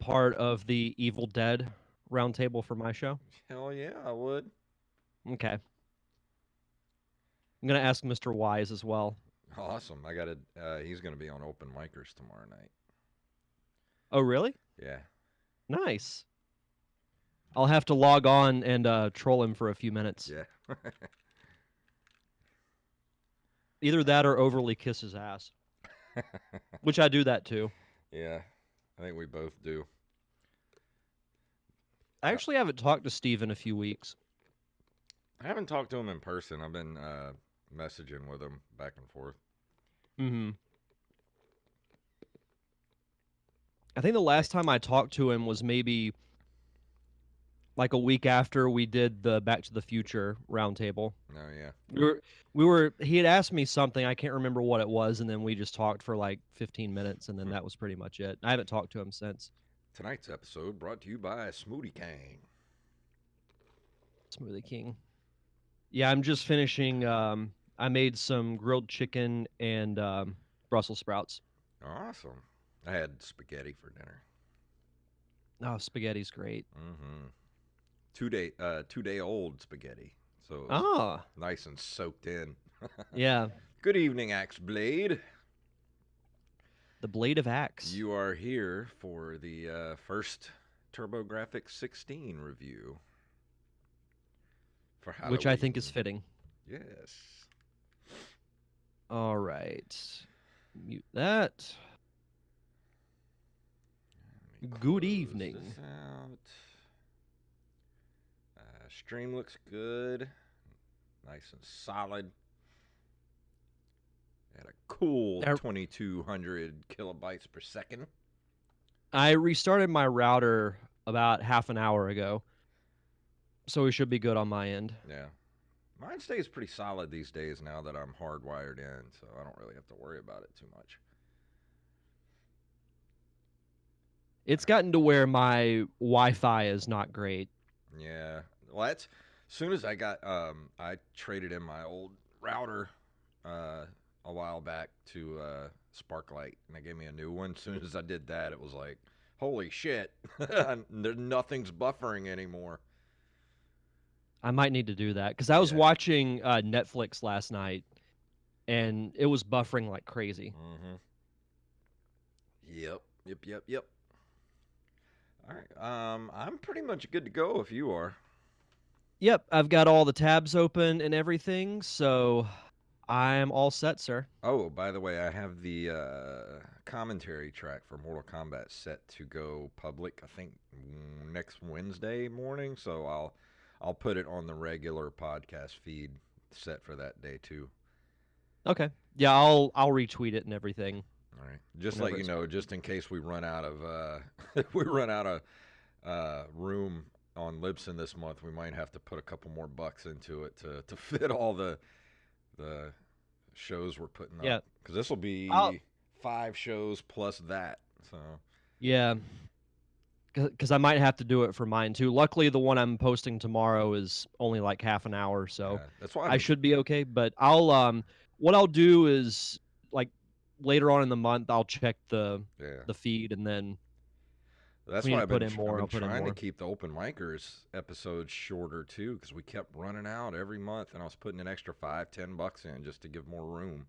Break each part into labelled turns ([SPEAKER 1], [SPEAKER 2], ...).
[SPEAKER 1] part of the Evil Dead roundtable for my show?
[SPEAKER 2] Hell yeah, I would.
[SPEAKER 1] Okay. I'm gonna ask Mr. Wise as well.
[SPEAKER 2] Awesome. I got to. He's gonna be on open micers tomorrow night.
[SPEAKER 1] Oh, really?
[SPEAKER 2] Yeah.
[SPEAKER 1] Nice. I'll have to log on and troll him for a few minutes.
[SPEAKER 2] Yeah.
[SPEAKER 1] Either that or overly kiss his ass, which I do that too.
[SPEAKER 2] Yeah. I think we both do.
[SPEAKER 1] I actually haven't talked to Steve in a few weeks.
[SPEAKER 2] I haven't talked to him in person. I've been messaging with him back and forth.
[SPEAKER 1] Mm-hmm. I think the last time I talked to him was maybe like a week after we did the Back to the Future roundtable.
[SPEAKER 2] Oh yeah.
[SPEAKER 1] He had asked me something, I can't remember what it was, and then we just talked for like 15 minutes, and then that was pretty much it. I haven't talked to him since.
[SPEAKER 2] Tonight's episode brought to you by Smoothie King.
[SPEAKER 1] Smoothie King. Yeah, I'm just finishing. I made some grilled chicken and Brussels sprouts.
[SPEAKER 2] Awesome. I had spaghetti for dinner.
[SPEAKER 1] Oh, spaghetti's great.
[SPEAKER 2] Mm-hmm. 2 day old spaghetti. So nice and soaked in.
[SPEAKER 1] Yeah.
[SPEAKER 2] Good evening, Axe Blade.
[SPEAKER 1] The Blade of Axe.
[SPEAKER 2] You are here for the first Turbor-Grafx 16 review for Halloween.
[SPEAKER 1] Which I think is fitting.
[SPEAKER 2] Yes.
[SPEAKER 1] All right. Mute that. Good evening.
[SPEAKER 2] Stream looks good. Nice and solid. At a cool 2,200 kilobytes per second.
[SPEAKER 1] I restarted my router about half an hour ago, so we should be good on my end.
[SPEAKER 2] Yeah. Mine stays pretty solid these days now that I'm hardwired in, so I don't really have to worry about it too much.
[SPEAKER 1] It's gotten to where my Wi-Fi is not great.
[SPEAKER 2] Yeah. Well, that's as soon as I got I traded in my old router a while back to Sparklight, and they gave me a new one. As soon as I did that, it was like, holy shit, nothing's buffering anymore.
[SPEAKER 1] I might need to do that because I was watching Netflix last night, and it was buffering like crazy.
[SPEAKER 2] Mm-hmm. Yep. All right. I'm pretty much good to go if you are.
[SPEAKER 1] Yep, I've got all the tabs open and everything, so I'm all set, sir.
[SPEAKER 2] Oh, by the way, I have the commentary track for Mortal Kombat set to go public, I think, next Wednesday morning, so I'll put it on the regular podcast feed set for that day too.
[SPEAKER 1] Okay. Yeah, I'll retweet it and everything.
[SPEAKER 2] All right. Just let you know, just in case we run out of room on Libsyn this month, we might have to put a couple more bucks into it to fit all the shows we're putting up.
[SPEAKER 1] Yeah.
[SPEAKER 2] Because this will be 5 shows plus that. So.
[SPEAKER 1] Yeah. Because I might have to do it for mine too. Luckily, the one I'm posting tomorrow is only like half an hour, so
[SPEAKER 2] that's why
[SPEAKER 1] I should be okay. But I'll what I'll do is like later on in the month, I'll check the feed, and then
[SPEAKER 2] that's why I've been trying to keep the open micers episodes shorter too, because we kept running out every month, and I was putting an extra $5-10 in just to give more room.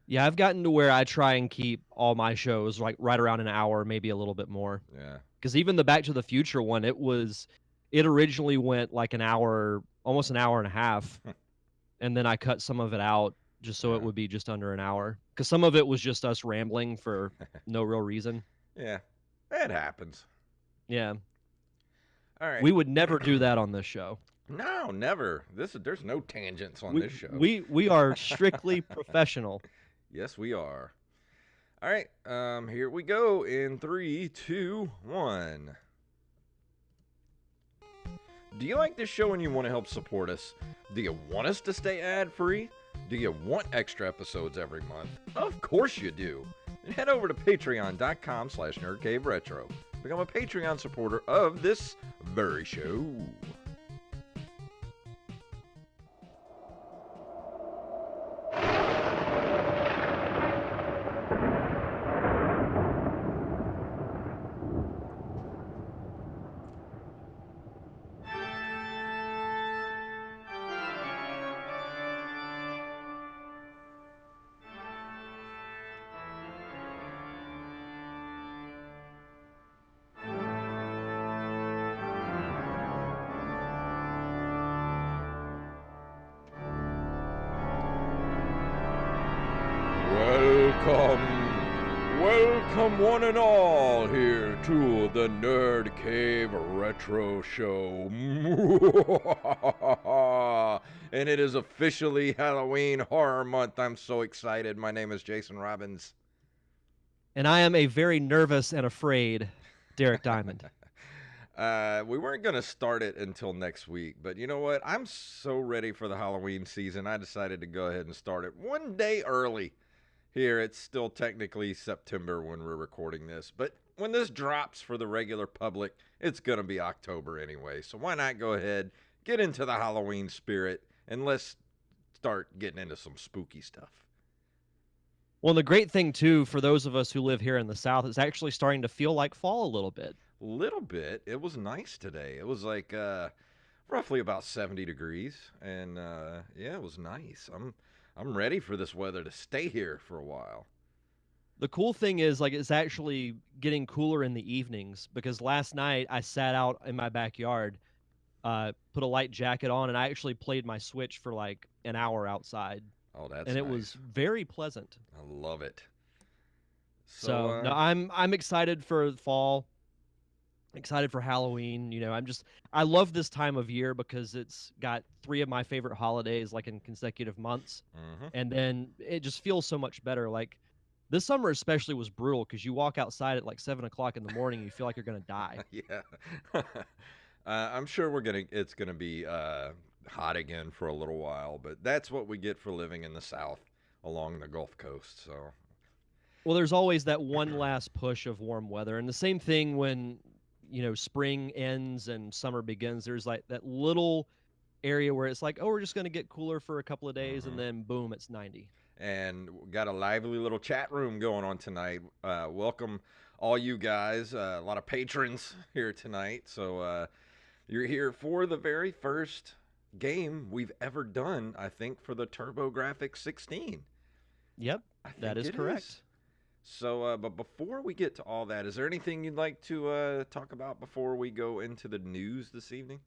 [SPEAKER 1] Yeah, I've gotten to where I try and keep all my shows like right around an hour, maybe a little bit more.
[SPEAKER 2] Yeah.
[SPEAKER 1] Because even the Back to the Future one, it originally went like an hour, almost an hour and a half, and then I cut some of it out just so it would be just under an hour. Because some of it was just us rambling for no real reason.
[SPEAKER 2] Yeah, that happens.
[SPEAKER 1] Yeah.
[SPEAKER 2] All right.
[SPEAKER 1] We would never do that on this show.
[SPEAKER 2] No, never. There's no tangents on this show.
[SPEAKER 1] We are strictly professional.
[SPEAKER 2] Yes, we are. All right, here we go in 3, 2, 1. Do you like this show and you want to help support us? Do you want us to stay ad-free? Do you want extra episodes every month? Of course you do. And head over to patreon.com/nerdcaveretro. Become a Patreon supporter of this very show. Welcome one and all here to the Nerd Cave Retro Show. And it is officially Halloween Horror Month. I'm so excited. My name is Jason Robbins.
[SPEAKER 1] And I am a very nervous and afraid Derek Diamond.
[SPEAKER 2] We weren't going to start it until next week, but you know what? I'm so ready for the Halloween season. I decided to go ahead and start it one day early. Here, it's still technically September when we're recording this, but when this drops for the regular public, it's going to be October anyway. So why not go ahead, get into the Halloween spirit, and let's start getting into some spooky stuff.
[SPEAKER 1] Well, the great thing, too, for those of us who live here in the South, it's actually starting to feel like fall a little bit.
[SPEAKER 2] Little bit. It was nice today. It was like roughly about 70 degrees, and yeah, it was nice. I'm ready for this weather to stay here for a while.
[SPEAKER 1] The cool thing is, like, it's actually getting cooler in the evenings because last night I sat out in my backyard, put a light jacket on, and I actually played my Switch for like an hour outside.
[SPEAKER 2] Oh, that's
[SPEAKER 1] and it
[SPEAKER 2] nice.
[SPEAKER 1] was very pleasant.
[SPEAKER 2] I love it.
[SPEAKER 1] So no, I'm excited for fall. Excited for Halloween. You know, I love this time of year because it's got 3 of my favorite holidays like in consecutive months. And then it just feels so much better. Like this summer especially was brutal because you walk outside at like 7 o'clock in the morning, and you feel like you're gonna die.
[SPEAKER 2] Yeah. I'm sure it's gonna be hot again for a little while, but that's what we get for living in the South along the Gulf Coast. So
[SPEAKER 1] well, there's always that one last push of warm weather, and the same thing when spring ends and summer begins. There's like that little area where it's like, oh, we're just going to get cooler for a couple of days, and then boom, it's 90.
[SPEAKER 2] And got a lively little chat room going on tonight. Welcome all you guys, a lot of patrons here tonight. So you're here for the very first game we've ever done, I think, for the Turbor-Grafx 16.
[SPEAKER 1] Yep, that is correct.
[SPEAKER 2] So, but before we get to all that, is there anything you'd like to talk about before we go into the news this evening?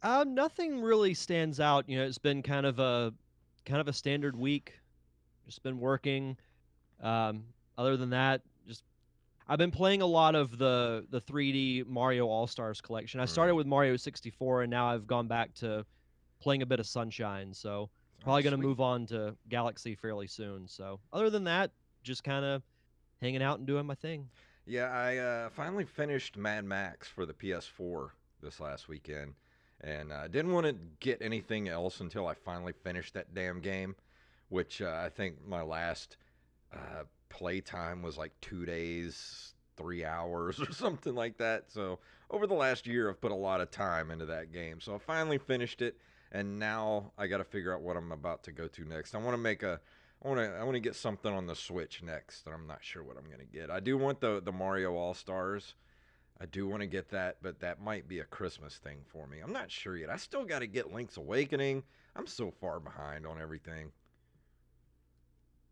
[SPEAKER 1] Nothing really stands out. It's been kind of a standard week. Just been working. Other than that, I've been playing a lot of the 3D Mario All-Stars collection. I started with Mario 64, and now I've gone back to playing a bit of Sunshine. So probably going to move on to Galaxy fairly soon. So other than that, just kind of hanging out and doing my thing.
[SPEAKER 2] Yeah, I finally finished Mad Max for the PS4 this last weekend, and I didn't want to get anything else until I finally finished that damn game, which I think my last playtime was like 2 days, 3 hours or something like that. So over the last year, I've put a lot of time into that game. So I finally finished it. And now I got to figure out what I'm about to go to next. I want to get something on the Switch next, and I'm not sure what I'm going to get. I do want the Mario All-Stars. I do want to get that, but that might be a Christmas thing for me. I'm not sure yet. I still got to get Link's Awakening. I'm so far behind on everything.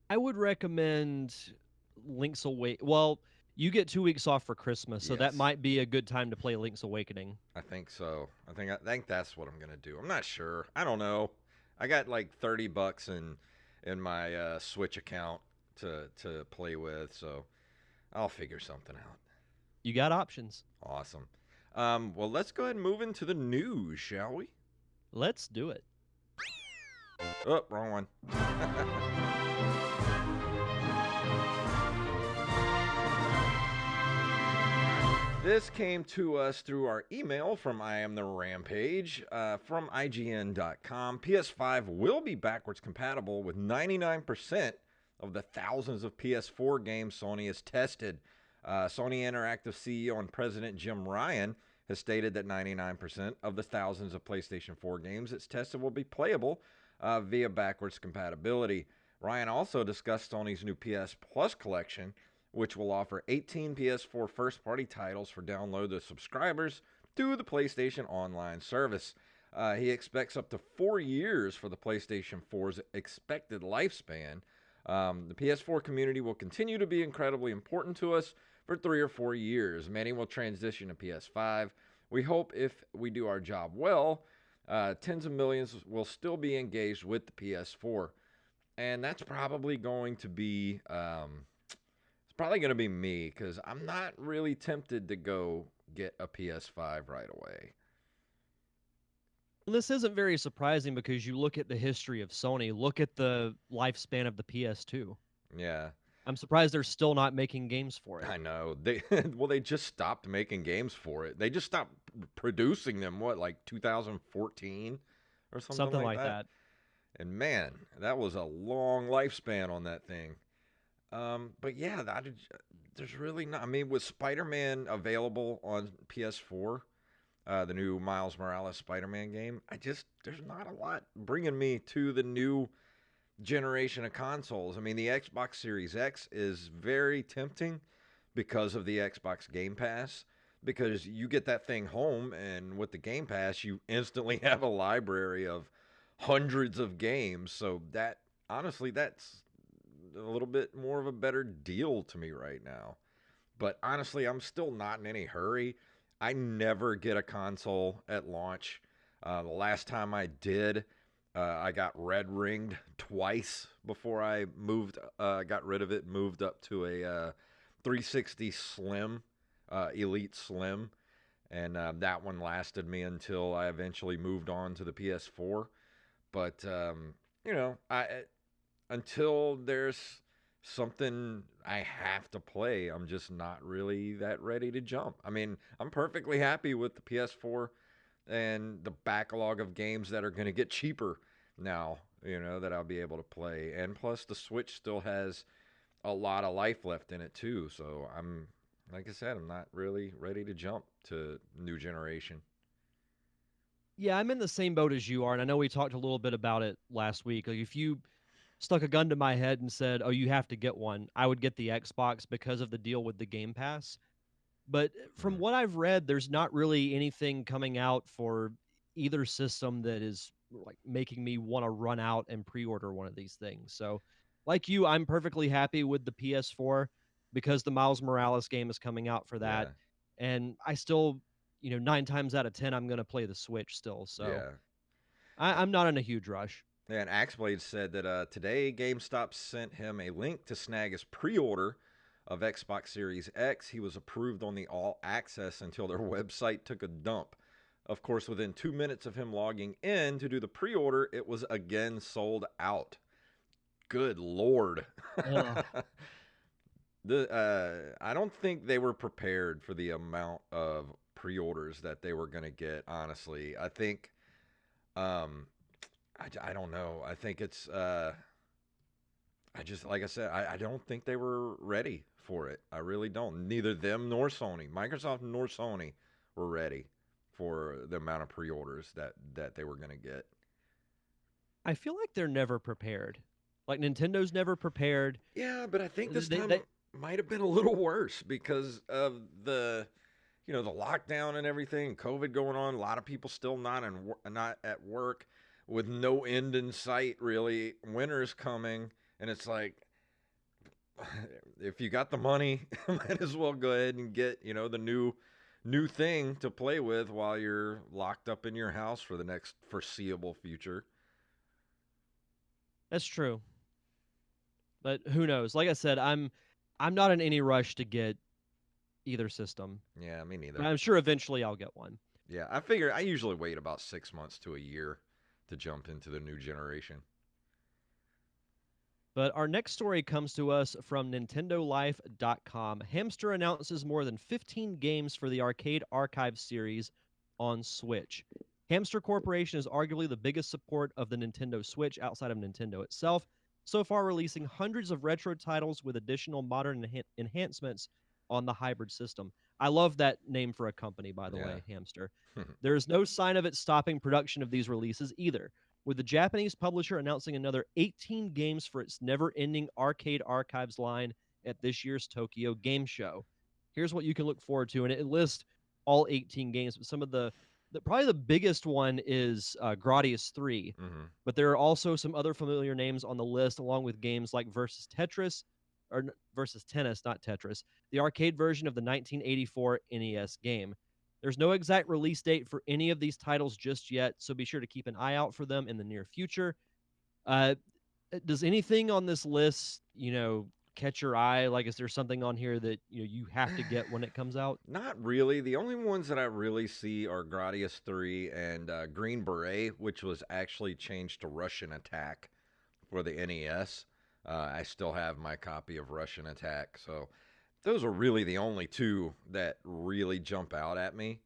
[SPEAKER 1] I would recommend Link's Awakening. Well, you get 2 weeks off for Christmas, so that might be a good time to play Link's Awakening.
[SPEAKER 2] I think so. I think that's what I'm gonna do. I'm not sure. I don't know. I got like $30 in my Switch account to play with, so I'll figure something out.
[SPEAKER 1] You got options.
[SPEAKER 2] Awesome. Well, let's go ahead and move into the news, shall we?
[SPEAKER 1] Let's do it.
[SPEAKER 2] Oh, wrong one. This came to us through our email from I Am The Rampage from IGN.com. PS5 will be backwards compatible with 99% of the thousands of PS4 games Sony has tested. Sony Interactive CEO and President Jim Ryan has stated that 99% of the thousands of PlayStation 4 games it's tested will be playable via backwards compatibility. Ryan also discussed Sony's new PS Plus collection, which will offer 18 PS4 first-party titles for download to subscribers through the PlayStation Online service. He expects up to 4 years for the PlayStation 4's expected lifespan. The PS4 community will continue to be incredibly important to us for 3 or 4 years. Many will transition to PS5. We hope if we do our job well, tens of millions will still be engaged with the PS4. And that's probably going to be probably going to be me because I'm not really tempted to go get a PS5 right away.
[SPEAKER 1] And this isn't very surprising because you look at the history of Sony, look at the lifespan of the PS2.
[SPEAKER 2] Yeah,
[SPEAKER 1] I'm surprised they're still not making games for it.
[SPEAKER 2] I know. They well, they just stopped making games for it. They just stopped producing them. What, like 2014 or something
[SPEAKER 1] Something
[SPEAKER 2] like
[SPEAKER 1] like
[SPEAKER 2] that?
[SPEAKER 1] that.
[SPEAKER 2] And man, that was a long lifespan on that thing. But yeah, there's really not. I mean, with Spider-Man available on PS4, the new Miles Morales Spider-Man game, there's not a lot bringing me to the new generation of consoles. I mean, the Xbox Series X is very tempting because of the Xbox Game Pass. Because you get that thing home, and with the Game Pass, you instantly have a library of hundreds of games. So that, honestly, that's a little bit more of a better deal to me right now. But honestly, I'm still not in any hurry. I never get a console at launch. The last time I did, I got red ringed twice before I got rid of it, moved up to a 360 Slim, Elite Slim, and that one lasted me until I eventually moved on to the PS4. But I until there's something I have to play, I'm just not really that ready to jump. I mean, I'm perfectly happy with the PS4 and the backlog of games that are going to get cheaper now, that I'll be able to play. And plus, the Switch still has a lot of life left in it, too. So like I said, I'm not really ready to jump to new generation.
[SPEAKER 1] Yeah, I'm in the same boat as you are, and I know we talked a little bit about it last week. Like, if you stuck a gun to my head and said, "Oh, you have to get one," I would get the Xbox because of the deal with the Game Pass. But from
[SPEAKER 2] Mm,
[SPEAKER 1] what I've read, there's not really anything coming out for either system that is like making me want to run out and pre-order one of these things. So, like you, I'm perfectly happy with the PS4 because the Miles Morales game is coming out for that,
[SPEAKER 2] yeah,
[SPEAKER 1] and I still, 9 times out of 10, I'm gonna play the Switch still. So
[SPEAKER 2] yeah.
[SPEAKER 1] I'm not in a huge rush.
[SPEAKER 2] Yeah, and Axeblade said that today GameStop sent him a link to snag his pre-order of Xbox Series X. He was approved on the All Access until their website took a dump. Of course, within 2 minutes of him logging in to do the pre-order, it was again sold out. Good lord.
[SPEAKER 1] Ugh.
[SPEAKER 2] I don't think they were prepared for the amount of pre-orders that they were going to get. Honestly, I think um, I don't know. I think it's I just like I said, I don't think they were ready for it. I really don't. Neither them nor Sony, Microsoft nor Sony, were ready for the amount of pre-orders that they were going to get.
[SPEAKER 1] I feel like they're never prepared. Like Nintendo's never prepared.
[SPEAKER 2] Yeah, but I think this
[SPEAKER 1] They
[SPEAKER 2] time might have been a little worse because of the lockdown and everything, COVID going on. A lot of people still not at work, with no end in sight. Really, winter's coming, and it's like, if you got the money, might as well go ahead and get the new thing to play with while you're locked up in your house for the next foreseeable future.
[SPEAKER 1] That's true. But who knows? Like I said, I'm not in any rush to get either system.
[SPEAKER 2] Yeah, me
[SPEAKER 1] But
[SPEAKER 2] neither.
[SPEAKER 1] I'm sure eventually I'll get one.
[SPEAKER 2] Yeah, I figure I usually wait about 6 months to a year to jump into the new generation.
[SPEAKER 1] But our next story comes to us from NintendoLife.com. Hamster announces more than 15 games for the Arcade Archive series on Switch. Hamster Corporation is arguably the biggest support of the Nintendo Switch outside of Nintendo itself, so far releasing hundreds of retro titles with additional modern enhancements on the hybrid system. I love that name for a company, by the
[SPEAKER 2] Yeah.
[SPEAKER 1] way, Hamster. There is no sign of it stopping production of these releases either, with the Japanese publisher announcing another 18 games for its never ending Arcade Archives line at this year's Tokyo Game Show. Here's what you can look forward to, and it lists all 18 games, but some of probably the biggest one is Gradius 3,
[SPEAKER 2] Hmm.
[SPEAKER 1] but there are also some other familiar names on the list, along with games like Versus Tetris, or Versus Tennis, not Tetris, the arcade version of the 1984 NES game. There's no exact release date for any of these titles just yet, so be sure to keep an eye out for them in the near future. Uh, does anything on this list, catch your eye? Like, is there something on here that you have to get when it comes out?
[SPEAKER 2] Not really. The only ones that I really see are Gradius 3 and Green Beret, which was actually changed to Russian Attack for the NES. I still have my copy of Russian Attack. So those are really the only two that really jump out at me.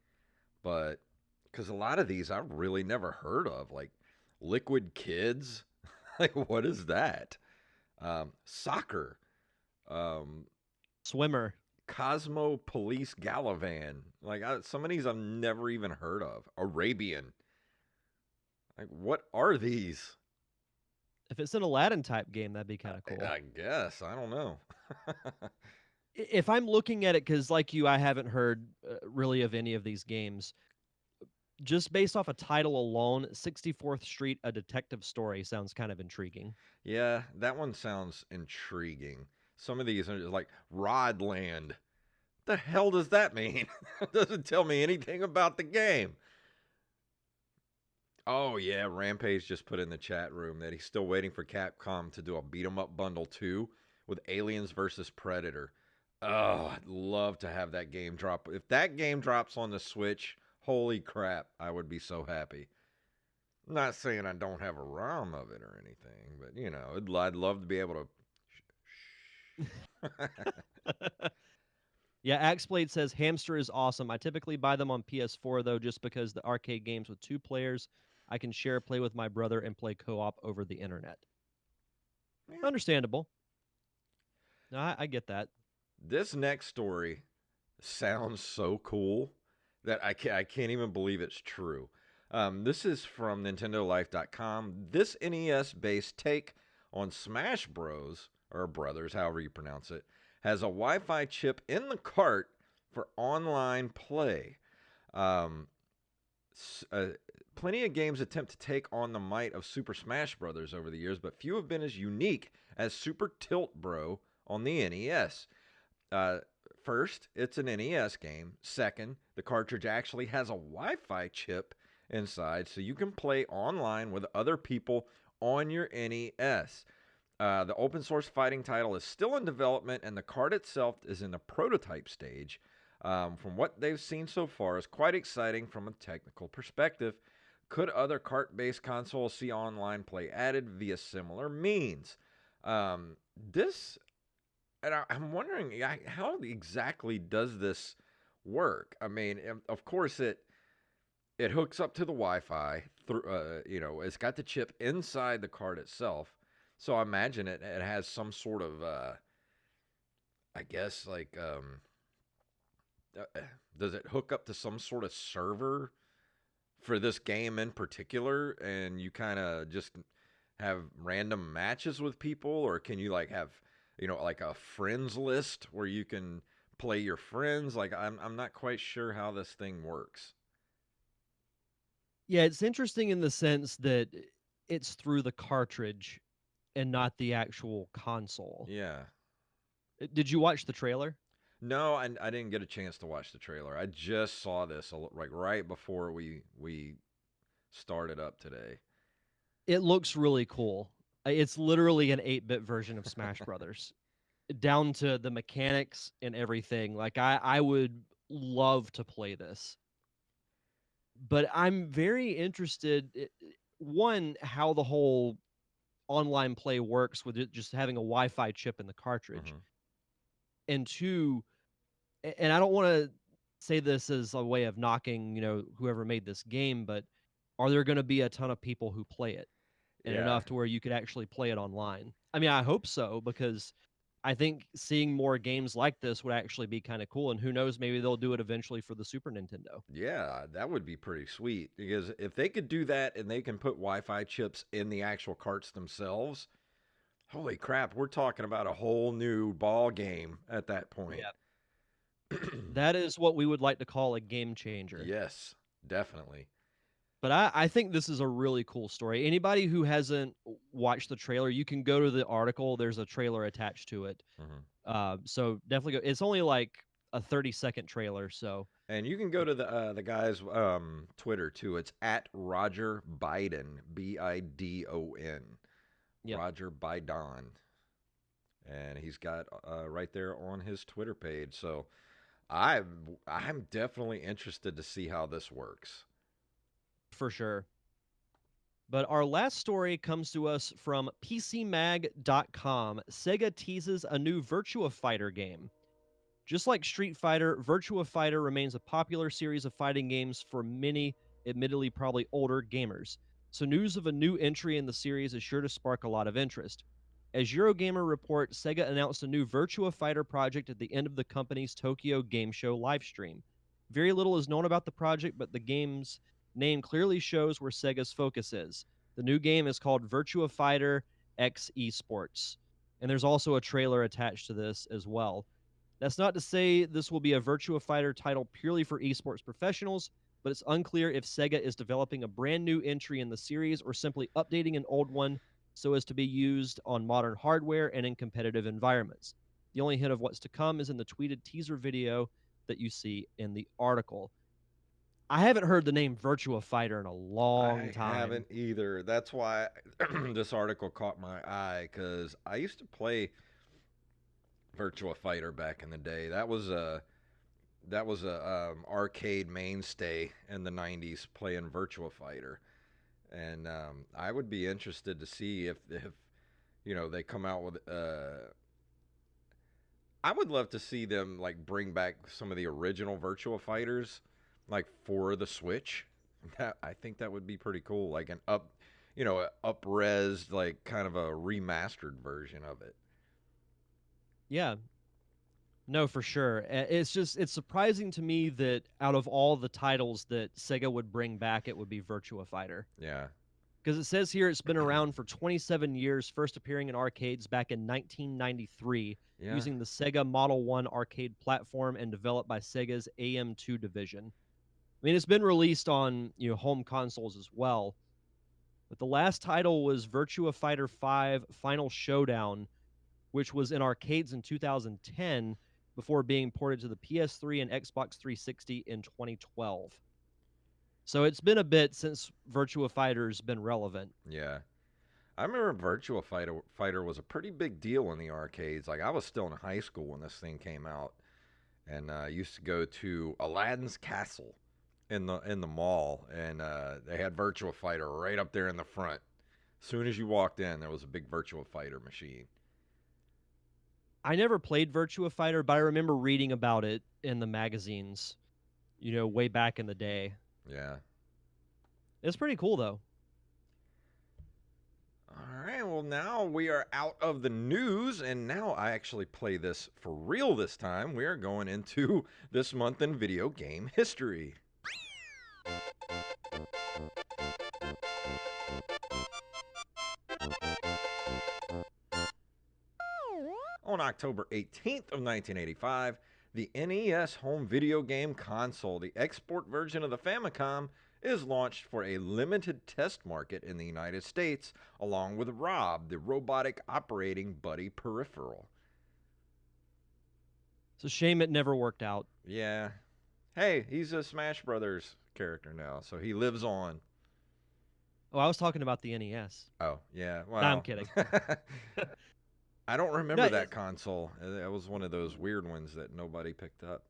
[SPEAKER 2] But because a lot of these I've really never heard of, like Liquid Kids. Like, what is that? Soccer. Um,
[SPEAKER 1] Swimmer.
[SPEAKER 2] Cosmo Police Galavan. Like some of these I've never even heard of. Arabian. Like what are these?
[SPEAKER 1] If it's an Aladdin type game, that'd be kind of cool.
[SPEAKER 2] I guess I don't know.
[SPEAKER 1] If I'm looking at it, because like you, I haven't heard really of any of these games. Just based off a title alone, 64th Street, a detective story sounds kind of intriguing.
[SPEAKER 2] Yeah, that one sounds intriguing. Some of these are just like Rodland. The hell does that mean? It doesn't tell me anything about the game. Oh yeah, Rampage just put in the chat room that he's still waiting for Capcom to do a beat 'em up bundle 2 with Aliens versus Predator. Oh, I'd love to have that game drop. If that game drops on the Switch, holy crap, I would be so happy. I'm not saying I don't have a ROM of it or anything, but I'd love to be able to.
[SPEAKER 1] Yeah, Axeblade says Hamster is awesome. I typically buy them on PS4 though, just because the arcade games with 2 players, I can share play with my brother and play co-op over the internet.
[SPEAKER 2] Yeah.
[SPEAKER 1] Understandable. No, I get that.
[SPEAKER 2] This next story sounds so cool that I can't even believe it's true. This is from NintendoLife.com. This NES-based take on Smash Bros. Or Brothers, however you pronounce it, has a Wi-Fi chip in the cart for online play. Um, Plenty of games attempt to take on the might of Super Smash Bros. Over the years, but few have been as unique as Super Tilt Bro on the NES. First, it's an NES game. Second, the cartridge actually has a Wi-Fi chip inside, so you can play online with other people on your NES. The open source fighting title is still in development, and the card itself is in the prototype stage. From what they've seen so far, is quite exciting from a technical perspective. Could other cart-based consoles see online play added via similar means? This, and I'm wondering, how exactly does this work? I mean, of course it hooks up to the Wi-Fi through. It's got the chip inside the card itself. So I imagine it has some sort of, I guess, like, does it hook up to some sort of server for this game in particular? And you kind of just have random matches with people? Or can you, like, have, like a friends list where you can play your friends? Like, I'm not quite sure how this thing works.
[SPEAKER 1] Yeah, it's interesting in the sense that it's through the cartridge and not the actual console.
[SPEAKER 2] Yeah.
[SPEAKER 1] Did you watch the trailer?
[SPEAKER 2] No, I didn't get a chance to watch the trailer. I just saw this like right before we started up today.
[SPEAKER 1] It looks really cool. It's literally an 8-bit version of Smash Brothers, down to the mechanics and everything. Like I would love to play this. But I'm very interested, one, how the whole online play works with it just having a Wi-Fi chip in the cartridge.
[SPEAKER 2] Mm-hmm.
[SPEAKER 1] And two, and I don't want to say this as a way of knocking, whoever made this game, but are there going to be a ton of people who play it and
[SPEAKER 2] Yeah.
[SPEAKER 1] enough to where you could actually play it online? I mean, I hope so, because I think seeing more games like this would actually be kind of cool. And who knows, maybe they'll do it eventually for the Super Nintendo.
[SPEAKER 2] Yeah, that would be pretty sweet because if they could do that and they can put Wi-Fi chips in the actual carts themselves, holy crap, we're talking about a whole new ball game at that point.
[SPEAKER 1] Yeah. That is what we would like to call a game changer.
[SPEAKER 2] Yes, definitely.
[SPEAKER 1] But I think this is a really cool story. Anybody who hasn't watched the trailer, you can go to the article. There's a trailer attached to it.
[SPEAKER 2] Mm-hmm.
[SPEAKER 1] So definitely go. It's only like a 30-second trailer. So,
[SPEAKER 2] and you can go to the guy's Twitter too. It's at Roger Biden, Bidon.
[SPEAKER 1] yep.
[SPEAKER 2] Roger Biden. and he's got right there on his Twitter page. So I'm definitely interested to see how this works.
[SPEAKER 1] For sure. But our last story comes to us from PCMag.com. Sega teases a new Virtua Fighter game. Just like Street Fighter, Virtua Fighter remains a popular series of fighting games for many, admittedly probably older gamers. So news of a new entry in the series is sure to spark a lot of interest. As Eurogamer reports, Sega announced a new Virtua Fighter project at the end of the company's Tokyo Game Show livestream. Very little is known about the project, but the game's name clearly shows where Sega's focus is. The new game is called Virtua Fighter X Esports, and there's also a trailer attached to this as well. That's not to say this will be a Virtua Fighter title purely for esports professionals, but it's unclear if Sega is developing a brand new entry in the series or simply updating an old one so as to be used on modern hardware and in competitive environments. The only hint of what's to come is in the tweeted teaser video that you see in the article. I haven't heard the name Virtua Fighter in a long
[SPEAKER 2] I
[SPEAKER 1] time.
[SPEAKER 2] haven't either. That's why this article caught my eye, because I used to play Virtua Fighter back in the day. That was a arcade mainstay in the '90s, playing Virtua Fighter, and I would be interested to see if they come out with. I would love to see them like bring back some of the original Virtua Fighters, like for the Switch. I think that would be pretty cool, like an up-res, like kind of a remastered version of it.
[SPEAKER 1] Yeah, no, for sure. It's surprising to me that out of all the titles that Sega would bring back, it would be Virtua Fighter.
[SPEAKER 2] Yeah.
[SPEAKER 1] Because it says here it's been around for 27 years, first appearing in arcades back in 1993,
[SPEAKER 2] Yeah.
[SPEAKER 1] using the Sega Model 1 arcade platform and developed by Sega's AM2 division. I mean, it's been released on home consoles as well, but the last title was Virtua Fighter 5 Final Showdown, which was in arcades in 2010 before being ported to the PS3 and Xbox 360 in 2012. So it's been a bit since Virtua Fighter's been relevant.
[SPEAKER 2] Yeah. I remember Virtua Fighter was a pretty big deal in the arcades. Like I was still in high school when this thing came out, and I used to go to Aladdin's Castle in the mall, and they had Virtua Fighter right up there in the front. As soon as you walked in, there was a big Virtua Fighter machine.
[SPEAKER 1] I never played Virtua Fighter, but I remember reading about it in the magazines, way back in the day.
[SPEAKER 2] Yeah.
[SPEAKER 1] It's pretty cool though.
[SPEAKER 2] All right, well, now we are out of the news, and now I actually play this for real this time. We are going into this month in video game history. On October 18th of 1985, the NES home video game console, the export version of the Famicom, is launched for a limited test market in the United States, along with Rob, the robotic operating buddy peripheral.
[SPEAKER 1] It's a shame it never worked out.
[SPEAKER 2] Yeah. Hey, he's a Smash Brothers character now, so he lives on.
[SPEAKER 1] Oh, I was talking about the NES.
[SPEAKER 2] Oh, yeah.
[SPEAKER 1] No, I'm
[SPEAKER 2] Well,
[SPEAKER 1] kidding.
[SPEAKER 2] I don't
[SPEAKER 1] No,
[SPEAKER 2] remember that console. That was one of those weird ones that nobody picked up.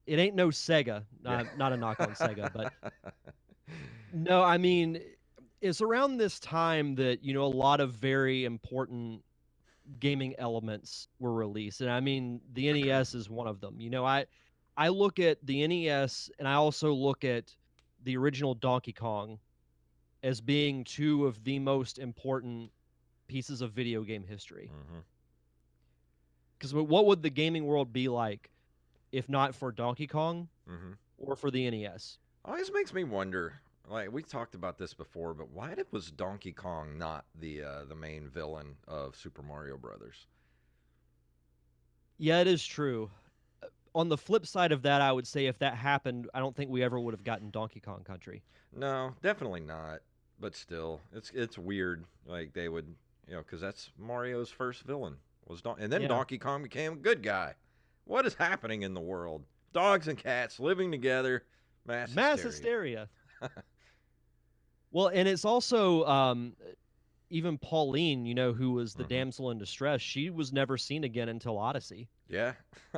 [SPEAKER 1] it ain't no Sega.
[SPEAKER 2] Yeah.
[SPEAKER 1] Not a knock on Sega, but no, I mean, it's around this time that, a lot of very important gaming elements were released. And I mean, the NES is one of them. I look at the NES and I also look at the original Donkey Kong as being two of the most important pieces of video game history.
[SPEAKER 2] Mm-hmm.
[SPEAKER 1] Because what would the gaming world be like if not for Donkey Kong
[SPEAKER 2] Mm-hmm.
[SPEAKER 1] or for the NES?
[SPEAKER 2] Always makes me wonder. Like we talked about this before, but why was Donkey Kong not the main villain of Super Mario Brothers?
[SPEAKER 1] Yeah, it is true. On the flip side of that, I would say if that happened, I don't think we ever would have gotten Donkey Kong Country.
[SPEAKER 2] No, definitely not. But still, it's weird. Like they would, because that's Mario's first villain and then
[SPEAKER 1] Yeah.
[SPEAKER 2] Donkey Kong became a good guy. What is happening in the world? Dogs and cats living together. Mass hysteria.
[SPEAKER 1] Well, and it's also, even Pauline, who was the
[SPEAKER 2] Hmm.
[SPEAKER 1] damsel in distress, she was never seen again until Odyssey.
[SPEAKER 2] Yeah,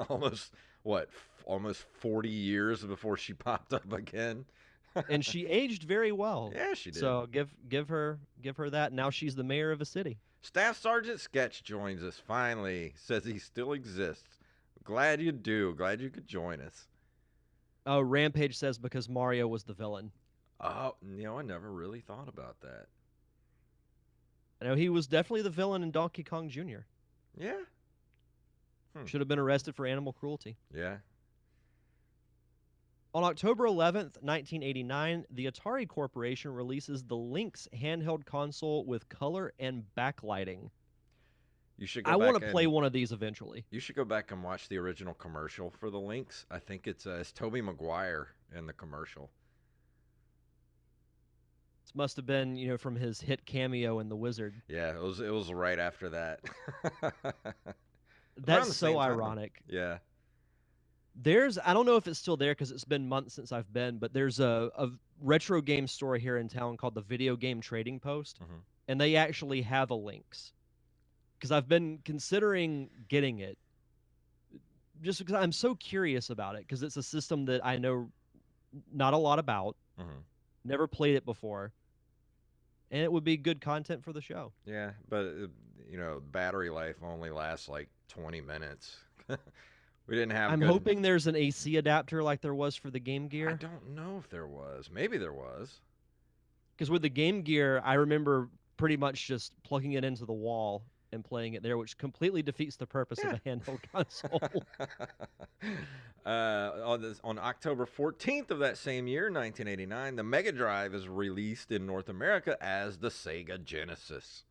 [SPEAKER 2] almost what? Almost 40 years before she popped up again.
[SPEAKER 1] And she aged very well.
[SPEAKER 2] Yeah, she did.
[SPEAKER 1] So give her that. Now she's the mayor of a city.
[SPEAKER 2] Staff Sergeant Sketch joins us finally. Says he still exists. Glad you do. Glad you could join us.
[SPEAKER 1] Rampage says because Mario was the villain.
[SPEAKER 2] Oh, I never really thought about that.
[SPEAKER 1] I know he was definitely the villain in Donkey Kong Jr.
[SPEAKER 2] Yeah.
[SPEAKER 1] Should have been arrested for animal cruelty.
[SPEAKER 2] Yeah.
[SPEAKER 1] On October 11th, 1989, the Atari Corporation releases the Lynx handheld console with color and backlighting.
[SPEAKER 2] You should go
[SPEAKER 1] I
[SPEAKER 2] back
[SPEAKER 1] want to play one of these eventually.
[SPEAKER 2] You should go back and watch the original commercial for the Lynx. I think it's Tobey Maguire in the commercial.
[SPEAKER 1] This must have been, from his hit cameo in The Wizard.
[SPEAKER 2] Yeah, it was right after that.
[SPEAKER 1] That's so ironic.
[SPEAKER 2] Yeah.
[SPEAKER 1] I don't know if it's still there because it's been months since I've been, but there's a retro game store here in town called the Video Game Trading Post, and they actually have a Lynx. Because I've been considering getting it, just because I'm so curious about it, because it's a system that I know not a lot about, never played it before, and it would be good content for the show.
[SPEAKER 2] Yeah, but battery life only lasts like 20 minutes. We didn't have.
[SPEAKER 1] I'm hoping there's an AC adapter like there was for the Game Gear.
[SPEAKER 2] I don't know if there was. Maybe there was.
[SPEAKER 1] Because with the Game Gear, I remember pretty much just plugging it into the wall and playing it there, which completely defeats the purpose of a handheld console.
[SPEAKER 2] On October 14th of that same year, 1989, the Mega Drive is released in North America as the Sega Genesis.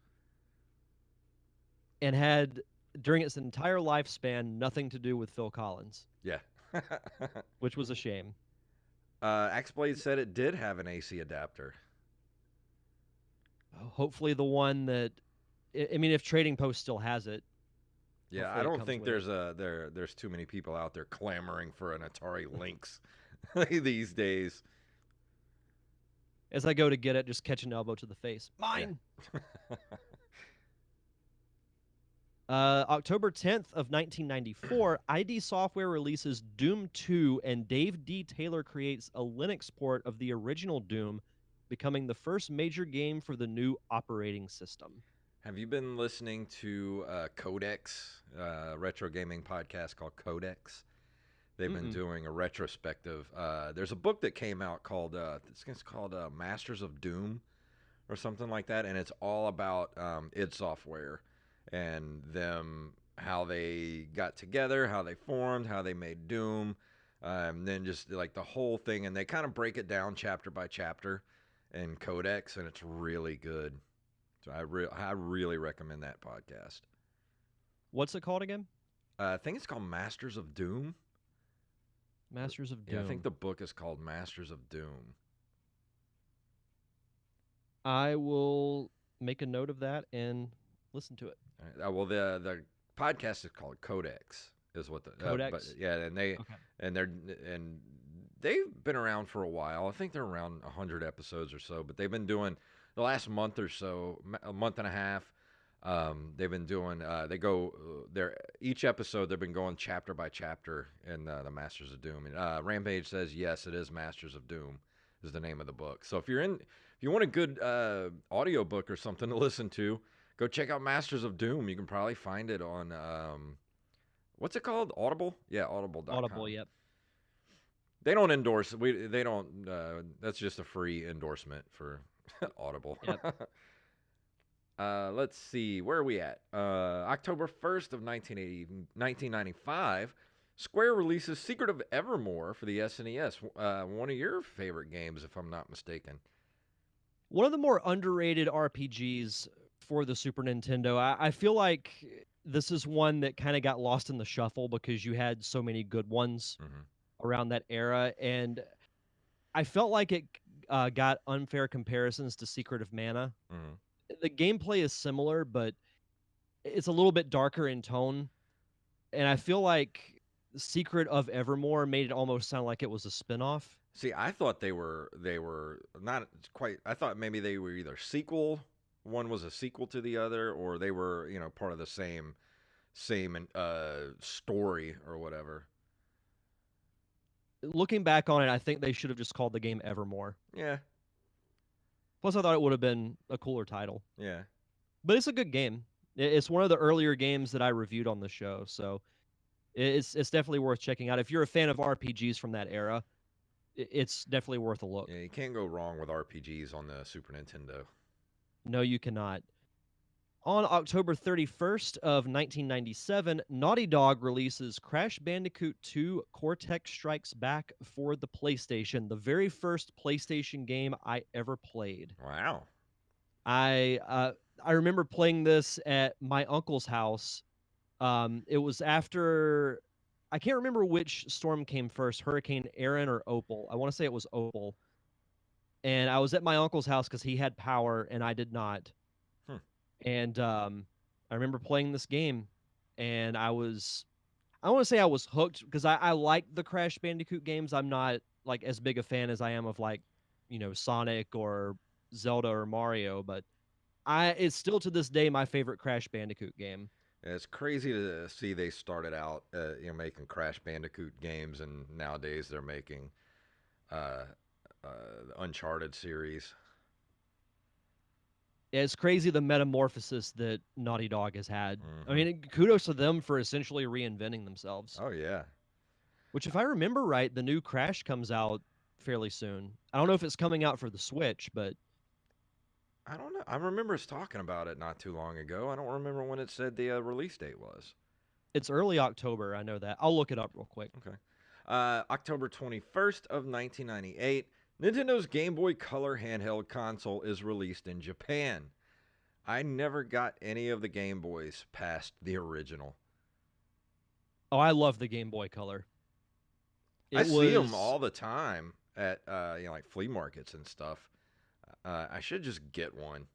[SPEAKER 1] And had, during its entire lifespan, nothing to do with Phil Collins.
[SPEAKER 2] Yeah.
[SPEAKER 1] Which was a shame.
[SPEAKER 2] Axblade said it did have an AC adapter.
[SPEAKER 1] Hopefully the one that, if Trading Post still has it.
[SPEAKER 2] Yeah, I don't think there's too many people out there clamoring for an Atari Lynx these days.
[SPEAKER 1] As I go to get it, just catch an elbow to the face. Mine! Yeah. October 10th of 1994, ID Software releases Doom 2, and Dave D. Taylor creates a Linux port of the original Doom, becoming the first major game for the new operating system.
[SPEAKER 2] Have you been listening to Codex, retro gaming podcast called Codex? They've been doing a retrospective. There's a book that came out called it's called Masters of Doom or something like that, and it's all about id Software and them, how they got together, how they formed, how they made Doom, then just like the whole thing, and they kind of break it down chapter by chapter in Codex, and it's really good. So I really recommend that podcast.
[SPEAKER 1] What's it called again?
[SPEAKER 2] I think it's called Masters of Doom.
[SPEAKER 1] Masters of Doom.
[SPEAKER 2] Yeah, I think the book is called Masters of Doom.
[SPEAKER 1] I will make a note of that and listen to it.
[SPEAKER 2] Well, the podcast is called Codex. Is what the
[SPEAKER 1] Codex.
[SPEAKER 2] And they've been around for a while. I think they're around 100 episodes or so. But they've been doing the last month or so, a month and a half. They've been doing. Each episode they've been going chapter by chapter in the Masters of Doom. And Rampage says yes, it is Masters of Doom is the name of the book. So if you want a good audio book or something to listen to, go check out Masters of Doom. You can probably find it on what's it called? Audible? Yeah, audible.com.
[SPEAKER 1] Audible, yep.
[SPEAKER 2] They don't endorse. They don't. That's just a free endorsement for Audible.
[SPEAKER 1] Yep.
[SPEAKER 2] Let's see. Where are we at? October 1st of 1995, Square releases Secret of Evermore for the SNES. One of your favorite games, if I'm not mistaken.
[SPEAKER 1] One of the more underrated RPGs for the Super Nintendo. I feel like this is one that kind of got lost in the shuffle because you had so many good ones around that era, and I felt like it got unfair comparisons to Secret of Mana. The gameplay is similar, but it's a little bit darker in tone, and I feel like Secret of Evermore made it almost sound like it was a spin-off.
[SPEAKER 2] See, I thought they were not quite. I thought maybe they were either sequel one was a sequel to the other, or they were, you know, part of the same story or whatever.
[SPEAKER 1] Looking back on it, I think they should have just called the game Evermore.
[SPEAKER 2] Yeah,
[SPEAKER 1] Plus, I thought it would have been a cooler title.
[SPEAKER 2] yeah.
[SPEAKER 1] But it's a good game. It's one of the earlier games that I reviewed on the show, so it's definitely worth checking out. If you're a fan of RPGs from that era, it's definitely worth a look.
[SPEAKER 2] Yeah, you can't go wrong with RPGs on the Super Nintendo.
[SPEAKER 1] No, you cannot. On October 31st of 1997, Naughty Dog releases Crash Bandicoot 2 Cortex Strikes Back for the PlayStation, the very first PlayStation game I ever played.
[SPEAKER 2] Wow.
[SPEAKER 1] I remember playing this at my uncle's house. It was after, I can't remember which storm came first, Hurricane Aaron or Opal. I want to say it was Opal. And I was at my uncle's house because he had power and I did not. And I remember playing this game, and I want to say I was hooked because I like the Crash Bandicoot games. I'm not like as big a fan as I am of like, you know, Sonic or Zelda or Mario, but it's still to this day my favorite Crash Bandicoot game.
[SPEAKER 2] Yeah, it's crazy to see they started out, you know, making Crash Bandicoot games, and nowadays they're making uh, the Uncharted series.
[SPEAKER 1] It's crazy the metamorphosis that Naughty Dog has had.
[SPEAKER 2] Mm-hmm.
[SPEAKER 1] I mean, kudos to them for essentially reinventing themselves.
[SPEAKER 2] Oh yeah.
[SPEAKER 1] Which, if I remember right, the new Crash comes out fairly soon. I don't know if it's coming out for the Switch, but
[SPEAKER 2] I don't know. I remember us talking about it not too long ago. I don't remember when it said the release date was.
[SPEAKER 1] it's early October. I know that. I'll look it up real quick.
[SPEAKER 2] Okay. October 21st of 1998, Nintendo's Game Boy Color handheld console is released in Japan. I never got any of the Game Boys past the original.
[SPEAKER 1] Oh, I love the Game Boy Color.
[SPEAKER 2] I see them all the time at you know, like flea markets and stuff. I should just get one.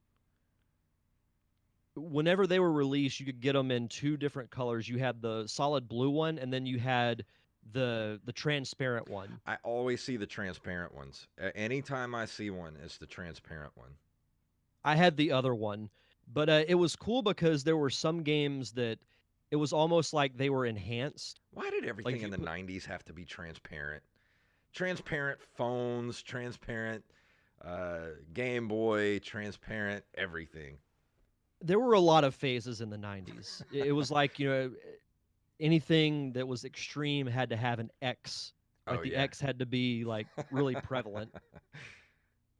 [SPEAKER 1] Whenever they were released, you could get them in two different colors. You had the solid blue one, and then you had the transparent one.
[SPEAKER 2] I always see the transparent ones. Anytime I see one, it's the transparent one.
[SPEAKER 1] I had the other one, but it was cool because there were some games that it was almost like they were enhanced.
[SPEAKER 2] Why did everything
[SPEAKER 1] Like
[SPEAKER 2] in the 90s have to be transparent? Transparent phones, transparent Game Boy, transparent everything.
[SPEAKER 1] There were a lot of phases in the 90s. It was like, you know, anything that was extreme had to have an X. Like the X had to be like really prevalent.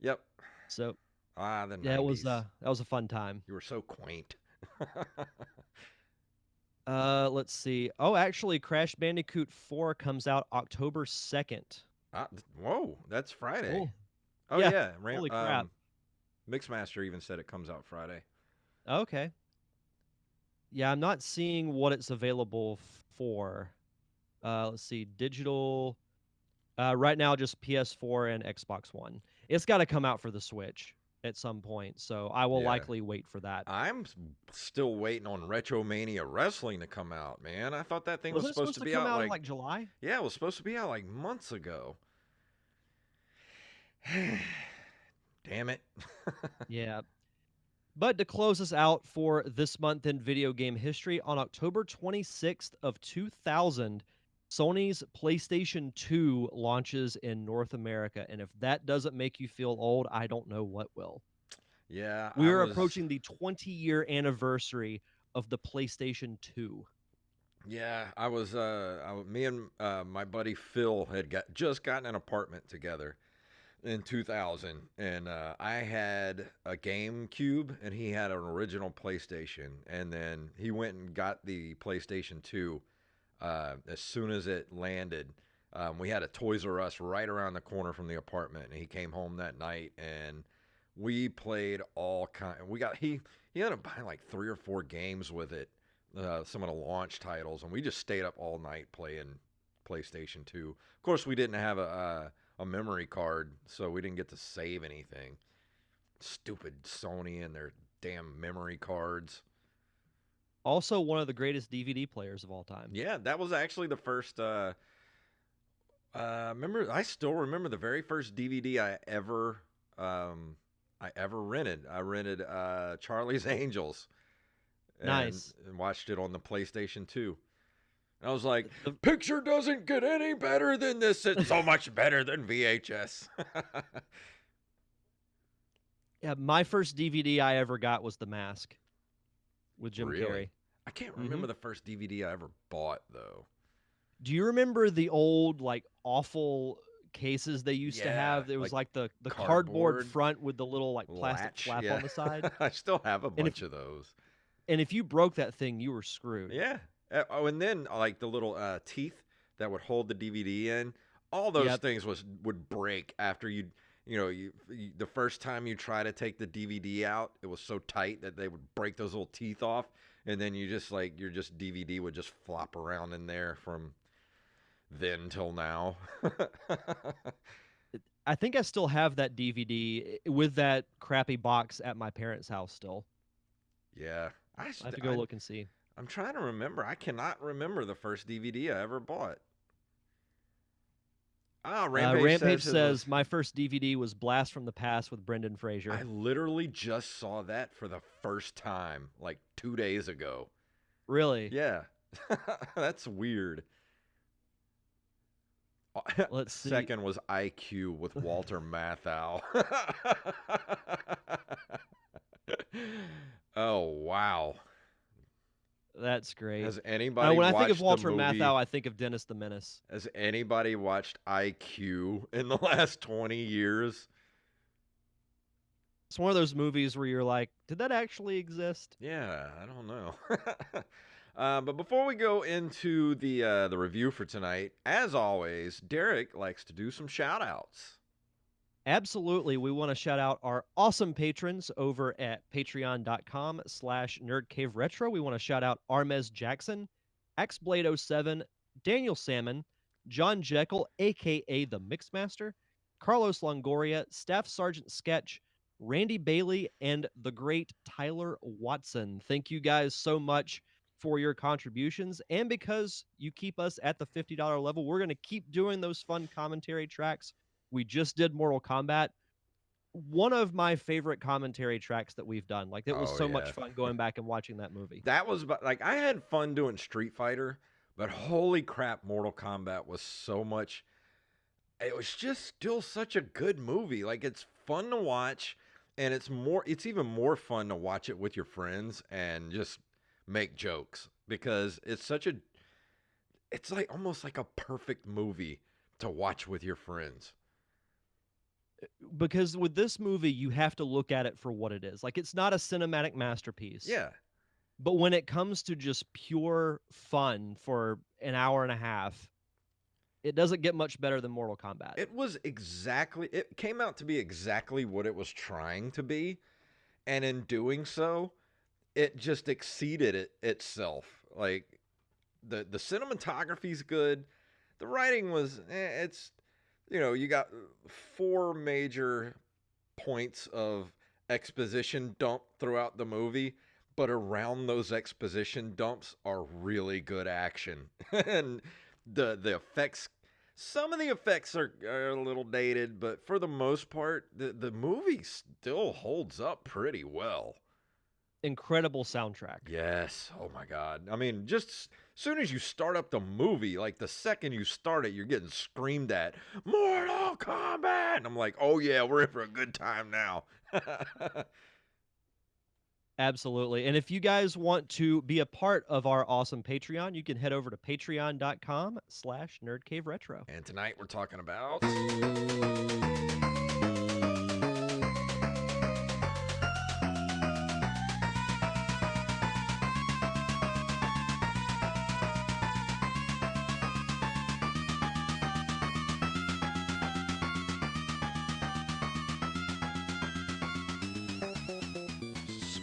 [SPEAKER 2] Yep.
[SPEAKER 1] So
[SPEAKER 2] the 90s.
[SPEAKER 1] yeah, that was a fun time.
[SPEAKER 2] You were so quaint.
[SPEAKER 1] Let's see. Oh, actually, Crash Bandicoot 4 comes out October 2nd.
[SPEAKER 2] Whoa, that's Friday.
[SPEAKER 1] Cool.
[SPEAKER 2] Oh
[SPEAKER 1] Yeah,
[SPEAKER 2] yeah.
[SPEAKER 1] holy crap.
[SPEAKER 2] Mixmaster even said it comes out Friday.
[SPEAKER 1] Okay. Yeah, I'm not seeing what it's available for. Let's see. Digital. Right now, just PS4 and Xbox One. It's got to come out for the Switch at some point, so I will likely wait for that.
[SPEAKER 2] I'm still waiting on Retromania Wrestling to come out, man. I thought that thing was supposed to be
[SPEAKER 1] come
[SPEAKER 2] out
[SPEAKER 1] in like July.
[SPEAKER 2] Yeah, it was supposed to be out like months ago. Damn it.
[SPEAKER 1] Yeah. But to close us out for this month in video game history, on October 26th of 2000, Sony's PlayStation 2 launches in North America. And if that doesn't make you feel old, I don't know what will.
[SPEAKER 2] Yeah.
[SPEAKER 1] We're approaching the 20-year anniversary of the PlayStation 2.
[SPEAKER 2] Yeah, me and my buddy Phil had just gotten an apartment together in 2000, and I had a GameCube and he had an original PlayStation, and then he went and got the PlayStation 2 as soon as it landed. We had a Toys R Us right around the corner from the apartment, and he came home that night and we played all kind. He ended up buying like 3 or 4 games with it, some of the launch titles, and we just stayed up all night playing PlayStation 2. Of course, we didn't have a memory card, so we didn't get to save anything. Stupid Sony and their damn memory cards.
[SPEAKER 1] Also, one of the greatest DVD players of all time.
[SPEAKER 2] Yeah, that was actually the first. I still remember the very first DVD I ever I ever rented. I rented Charlie's Angels
[SPEAKER 1] Nice.
[SPEAKER 2] and watched it on the PlayStation 2. And I was like,
[SPEAKER 1] The,
[SPEAKER 2] picture doesn't get any better than this. It's so much better than VHS.
[SPEAKER 1] yeah, my first DVD I ever got was The Mask with Jim
[SPEAKER 2] Really?
[SPEAKER 1] Carrey.
[SPEAKER 2] I can't remember the first DVD I ever bought, though.
[SPEAKER 1] Do you remember the old, like, awful cases they used to
[SPEAKER 2] Yeah,
[SPEAKER 1] have? There was, like, the cardboard
[SPEAKER 2] cardboard
[SPEAKER 1] front with the little, like, plastic
[SPEAKER 2] latch.
[SPEAKER 1] flap
[SPEAKER 2] Yeah.
[SPEAKER 1] on the side?
[SPEAKER 2] I still have a
[SPEAKER 1] And if
[SPEAKER 2] bunch of those.
[SPEAKER 1] and if you broke that thing, you were screwed.
[SPEAKER 2] Yeah. Oh, and then like the little teeth that would hold the DVD in, all those
[SPEAKER 1] Yep.
[SPEAKER 2] things would break after you the first time you try to take the DVD out, it was so tight that they would break those little teeth off, and then you just like your just DVD would just flop around in there from then till now.
[SPEAKER 1] I think I still have that DVD with that crappy box at my parents' house still.
[SPEAKER 2] Yeah.
[SPEAKER 1] I have to go look and see.
[SPEAKER 2] I'm trying to remember. I cannot remember the first DVD I ever bought. Ah,
[SPEAKER 1] Rampage
[SPEAKER 2] says
[SPEAKER 1] says my first DVD was Blast from the Past with Brendan Fraser.
[SPEAKER 2] I literally just saw that for the first time like 2 days ago.
[SPEAKER 1] Really?
[SPEAKER 2] Yeah. That's weird.
[SPEAKER 1] Let's see.
[SPEAKER 2] Second was IQ with Walter Matthau. Oh, wow.
[SPEAKER 1] That's great.
[SPEAKER 2] Has anybody
[SPEAKER 1] when I
[SPEAKER 2] watched
[SPEAKER 1] think of Walter
[SPEAKER 2] the movie?
[SPEAKER 1] Matthau, I think of Dennis the Menace.
[SPEAKER 2] Has anybody watched IQ in the last 20 years?
[SPEAKER 1] It's one of those movies where you're like, did that actually exist?
[SPEAKER 2] Yeah, I don't know. But before we go into the review for tonight, as always, Derek likes to do some shout outs.
[SPEAKER 1] Absolutely. We want to shout out our awesome patrons over at patreon.com/nerdcaveretro. We want to shout out Armez Jackson, XBlade07, Daniel Salmon, John Jekyll, a.k.a. The Mixmaster, Carlos Longoria, Staff Sergeant Sketch, Randy Bailey, and the great Tyler Watson. Thank you guys so much for your contributions. And because you keep us at the $50 level, we're going to keep doing those fun commentary tracks. We just did Mortal Kombat. One of my favorite commentary tracks that we've done. Like, it was so much fun going back and watching that movie.
[SPEAKER 2] That was like, I had fun doing Street Fighter, but holy crap, Mortal Kombat was so much. It was just still such a good movie. Like, it's fun to watch, and it's even more fun to watch it with your friends and just make jokes, because it's like almost like a perfect movie to watch with your friends.
[SPEAKER 1] Because with this movie, you have to look at it for what it is. Like, it's not a cinematic masterpiece.
[SPEAKER 2] Yeah.
[SPEAKER 1] But when it comes to just pure fun for an hour and a half, it doesn't get much better than Mortal Kombat.
[SPEAKER 2] It came out to be exactly what it was trying to be. And in doing so, it just exceeded itself. Like, the cinematography's good. The writing was, you got 4 major points of exposition dumped throughout the movie, but around those exposition dumps are really good action. And the effects, some of the effects are a little dated, but for the most part, the movie still holds up pretty well.
[SPEAKER 1] Incredible soundtrack.
[SPEAKER 2] Yes. Oh my God. I mean, just as soon as you start up the movie, like the second you start it, you're getting screamed at, Mortal Kombat! And I'm like, oh yeah, we're in for a good time now.
[SPEAKER 1] Absolutely. And if you guys want to be a part of our awesome Patreon, you can head over to patreon.com/nerdcaveretro.
[SPEAKER 2] And tonight we're talking about...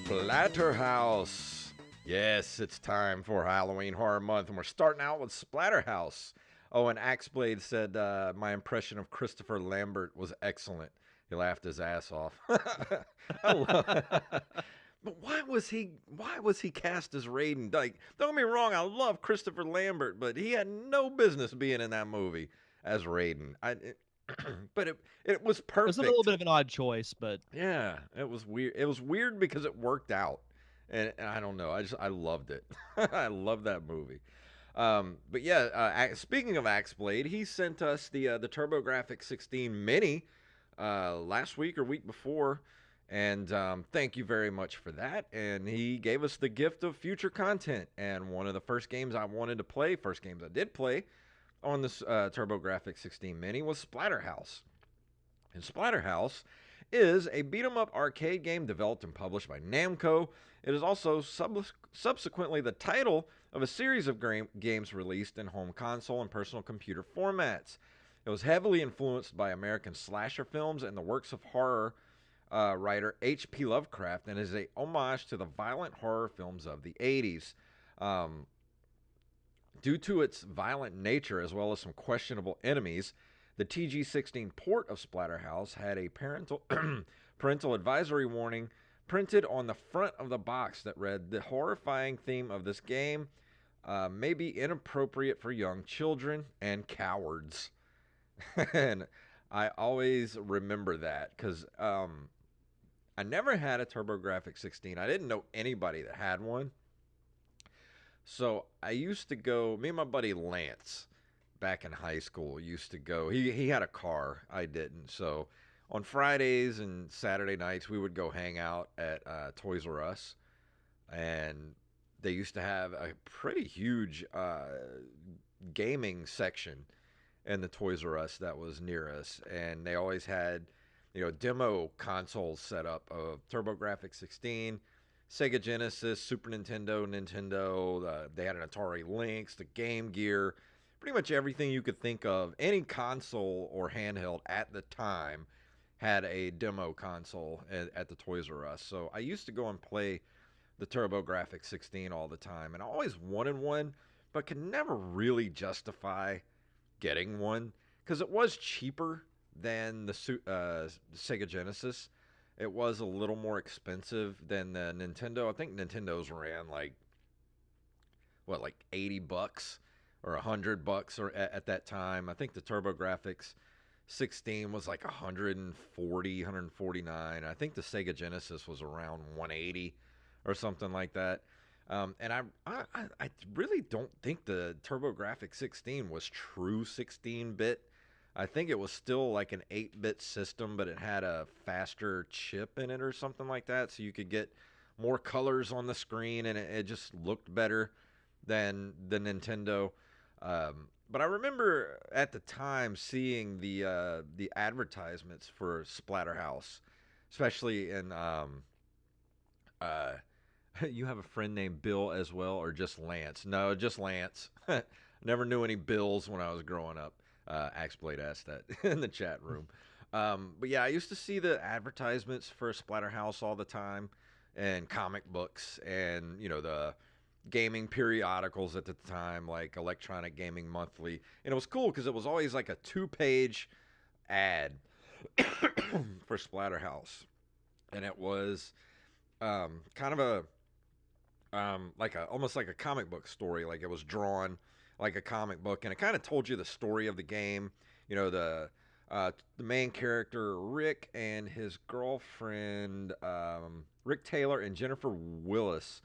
[SPEAKER 2] Splatterhouse. Yes, it's time for Halloween Horror Month, and we're starting out with Splatterhouse. Oh, and Axeblade said my impression of Christopher Lambert was excellent. He laughed his ass off. But why was he cast as Raiden? Like, don't get me wrong, I love Christopher Lambert, but he had no business being in that movie as Raiden. but it was
[SPEAKER 1] It was a little
[SPEAKER 2] perfect.
[SPEAKER 1] bit of an odd choice, but
[SPEAKER 2] Yeah, it was weird. It was weird because it worked out, and I don't know. I loved it. I love that movie. But yeah, speaking of Axe Blade, he sent us the Turbor-Grafx 16 Mini last week or week before, and thank you very much for that. And he gave us the gift of future content. And one of the first games I wanted to play, first games I did play on this Turbor-Grafx 16 Mini was Splatterhouse. And Splatterhouse is a beat 'em up arcade game developed and published by Namco. It is also subsequently the title of a series of games released in home console and personal computer formats. It was heavily influenced by American slasher films and the works of horror writer H.P. Lovecraft, and is a homage to the violent horror films of the 80s. Um, Due to its violent nature as well as some questionable enemies, the TG16 port of Splatterhouse had a parental advisory warning printed on the front of the box that read, "The horrifying theme of this game may be inappropriate for young children and cowards." And I always remember that because I never had a Turbor-Grafx 16. I didn't know anybody that had one. So I used to go, me and my buddy Lance back in high school used to go. He had a car, I didn't. So on Fridays and Saturday nights, we would go hang out at Toys R Us. And they used to have a pretty huge gaming section in the Toys R Us that was near us. And they always had, demo consoles set up of Turbor-Grafx 16, Sega Genesis, Super Nintendo, they had an Atari Lynx, the Game Gear, pretty much everything you could think of. Any console or handheld at the time had a demo console at the Toys R Us. So I used to go and play the Turbor-Grafx 16 all the time, and I always wanted one, but could never really justify getting one because it was cheaper than the Sega Genesis. It was a little more expensive than the Nintendo. I think Nintendo's ran like $80 or $100 or at that time. I think the Turbor-Grafx 16 was like 140, 149. I think the Sega Genesis was around 180 or something like that. And I really don't think the Turbor-Grafx 16 was true 16-bit. I think it was still like an 8-bit system, but it had a faster chip in it or something like that, so you could get more colors on the screen, and it just looked better than the Nintendo. But I remember at the time seeing the advertisements for Splatterhouse, especially in you have a friend named Bill as well, or just Lance? No, just Lance. Never knew any Bills when I was growing up. Axblade asked that in the chat room. But yeah, I used to see the advertisements for Splatterhouse all the time, and comic books, and the gaming periodicals at the time, like Electronic Gaming Monthly. And it was cool because it was always like a 2-page ad for Splatterhouse, and it was kind of a almost like a comic book story. Like it was drawn like a comic book, and it kind of told you the story of the game. The main character Rick and his girlfriend Rick Taylor and Jennifer Willis.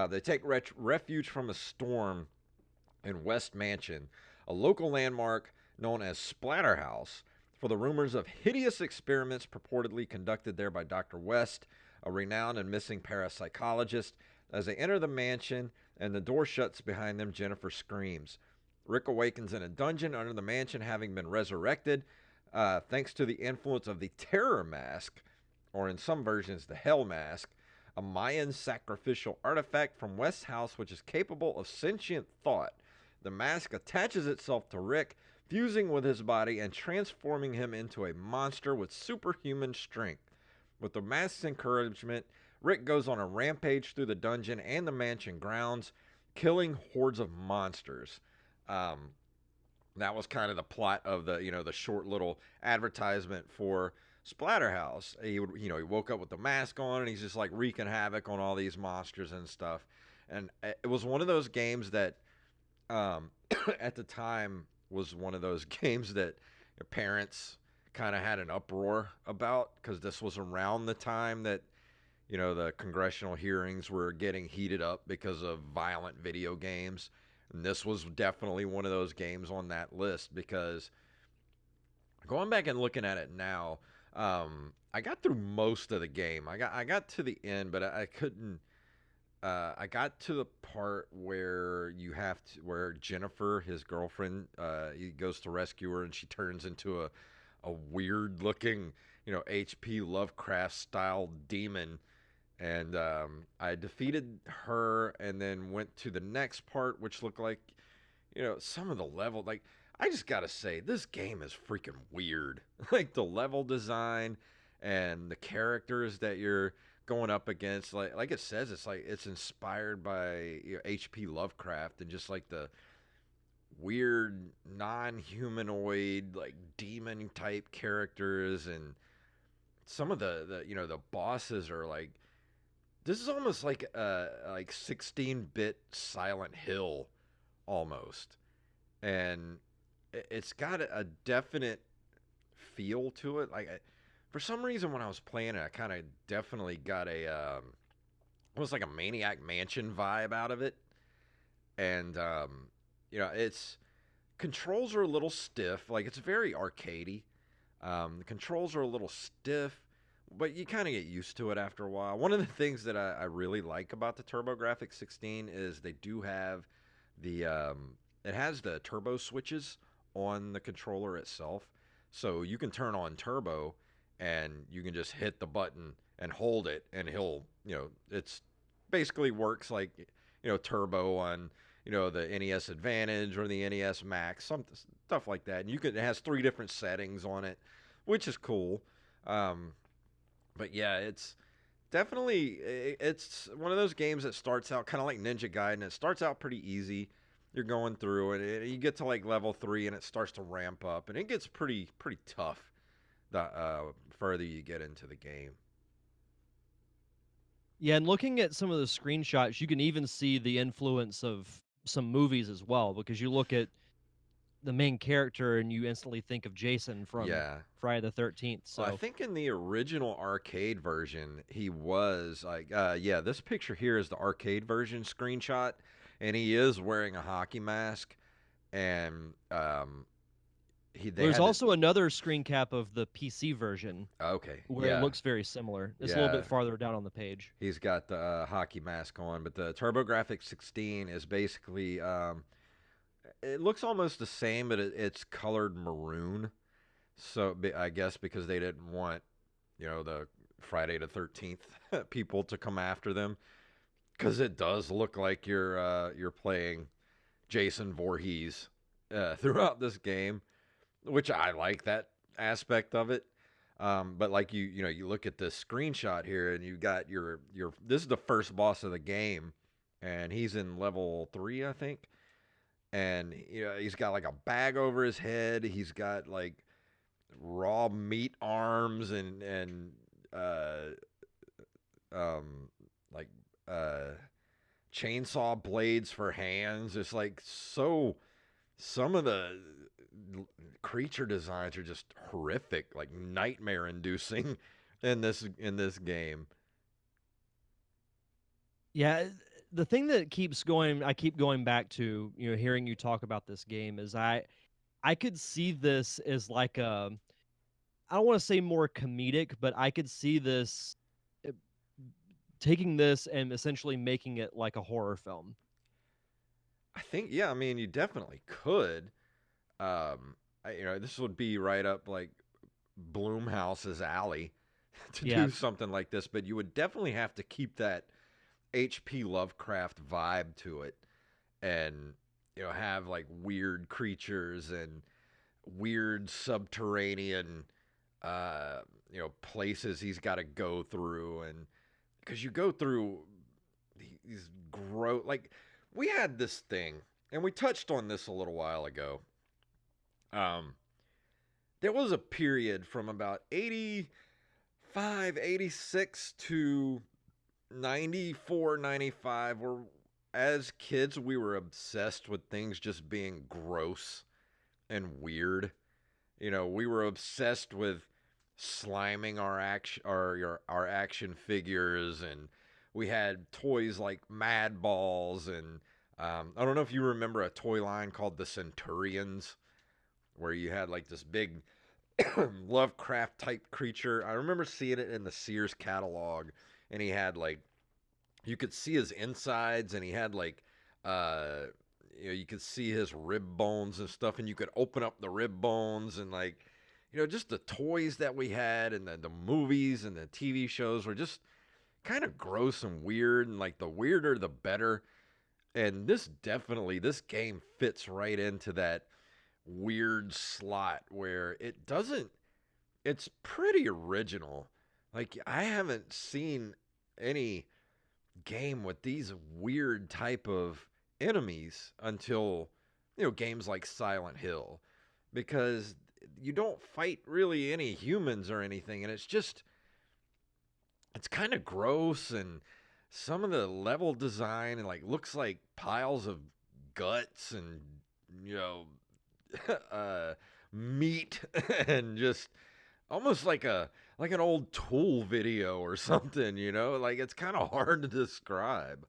[SPEAKER 2] They take refuge from a storm in West Mansion, a local landmark known as Splatterhouse, for the rumors of hideous experiments purportedly conducted there by Dr. West, a renowned and missing parapsychologist. As they enter the mansion and the door shuts behind them, Jennifer screams. Rick awakens in a dungeon under the mansion, having been resurrected, thanks to the influence of the Terror Mask, or in some versions, the Hell Mask, a Mayan sacrificial artifact from West's house which is capable of sentient thought. The mask attaches itself to Rick, fusing with his body and transforming him into a monster with superhuman strength. With the mask's encouragement, Rick goes on a rampage through the dungeon and the mansion grounds, killing hordes of monsters. That was kind of the plot of the short little advertisement for Splatterhouse. He woke up with the mask on, and he's just like wreaking havoc on all these monsters and stuff. And it was one of those games that, at the time, was one of those games that your parents kind of had an uproar about, because this was around the time that, the congressional hearings were getting heated up because of violent video games. And this was definitely one of those games on that list, because going back and looking at it now, I got through most of the game. I got to the end, but I couldn't. I got to the part where where Jennifer, his girlfriend, he goes to rescue her, and she turns into a weird looking, HP Lovecraft style demon. And I defeated her, and then went to the next part, which looked like, some of the level. Like, I just gotta say, this game is freaking weird. Like, the level design and the characters that you're going up against, like it says, it's like it's inspired by, HP Lovecraft, and just like the weird non-humanoid, like demon type characters. And some of the bosses are like, this is almost like 16-bit Silent Hill almost. And it's got a definite feel to it. Like, for some reason when I was playing it, I kind of definitely got almost like a Maniac Mansion vibe out of it. And its controls are a little stiff. Like, it's very arcadey. The controls are a little stiff, but you kind of get used to it after a while. One of the things that I really like about the Turbor-Grafx 16 is they do have it has the turbo switches on the controller itself. So you can turn on turbo, and you can just hit the button and hold it, and it's basically works like, turbo on, the NES Advantage or the NES Max, some stuff like that. And it has 3 different settings on it, which is cool. But yeah, it's definitely, it's one of those games that starts out kind of like Ninja Gaiden. It starts out pretty easy. You're going through it. You get to like level 3, and it starts to ramp up, and it gets pretty tough the further you get into the game.
[SPEAKER 1] Yeah, and looking at some of the screenshots, you can even see the influence of some movies as well, because you look at the main character and you instantly think of Jason from
[SPEAKER 2] Yeah.
[SPEAKER 1] Friday the 13th.
[SPEAKER 2] Well, I
[SPEAKER 1] So
[SPEAKER 2] think in the original arcade version, he was like, yeah, this picture here is the arcade version screenshot, and he is wearing a hockey mask, and they
[SPEAKER 1] there's
[SPEAKER 2] had to.
[SPEAKER 1] also another screen cap of the PC version
[SPEAKER 2] Okay,
[SPEAKER 1] where it
[SPEAKER 2] yeah,
[SPEAKER 1] looks very similar. It's a little
[SPEAKER 2] yeah,
[SPEAKER 1] bit farther down on the page.
[SPEAKER 2] he's got the hockey mask on, but the Turbografx 16 is basically, it looks almost the same, but it's colored maroon. So I guess because they didn't want, the Friday the 13th people to come after them, because it does look like you're playing Jason Voorhees throughout this game, which I like that aspect of it. But like you look at this screenshot here, and you got your this is the first boss of the game, and he's in level 3, I think. And he's got like a bag over his head. He's got like raw meat arms, and uh like chainsaw blades for hands. It's like, so some of the creature designs are just horrific, like nightmare inducing in this game.
[SPEAKER 1] Yeah, the thing that I keep going back to, hearing you talk about this game is I could see this as like I don't want to say more comedic, but I could see this uh, taking this and essentially making it like a horror film.
[SPEAKER 2] I think, yeah, I mean, you definitely could. This would be right up like Bloomhouse's alley to
[SPEAKER 1] Yeah.
[SPEAKER 2] do something like this, but you would definitely have to keep that HP Lovecraft vibe to it, and have like weird creatures and weird subterranean places he's got to go through. And because you go through these gross, like, we had this thing, and we touched on this a little while ago. um there was a period from about 85, 86 to 94, 95, where as kids we were obsessed with things just being gross and weird. We were obsessed with sliming our action figures, and we had toys like Mad Balls, and I don't know if you remember a toy line called the Centurions, where you had like this big Lovecraft type creature. I remember seeing it in the Sears catalog, and he had like you could see his insides, and he had like uh you could see his rib bones and stuff, and you could open up the rib bones, and like just the toys that we had, and the movies and the TV shows were just kind of gross and weird, and like the weirder the better. And this game fits right into that weird slot where it's pretty original. Like I haven't seen any game with these weird type of enemies until games like Silent Hill, because you don't fight really any humans or anything, and it's kind of gross, and some of the level design and like looks like piles of guts and you know uh meat and just almost like an old Tool video or something, like it's kind of hard to describe.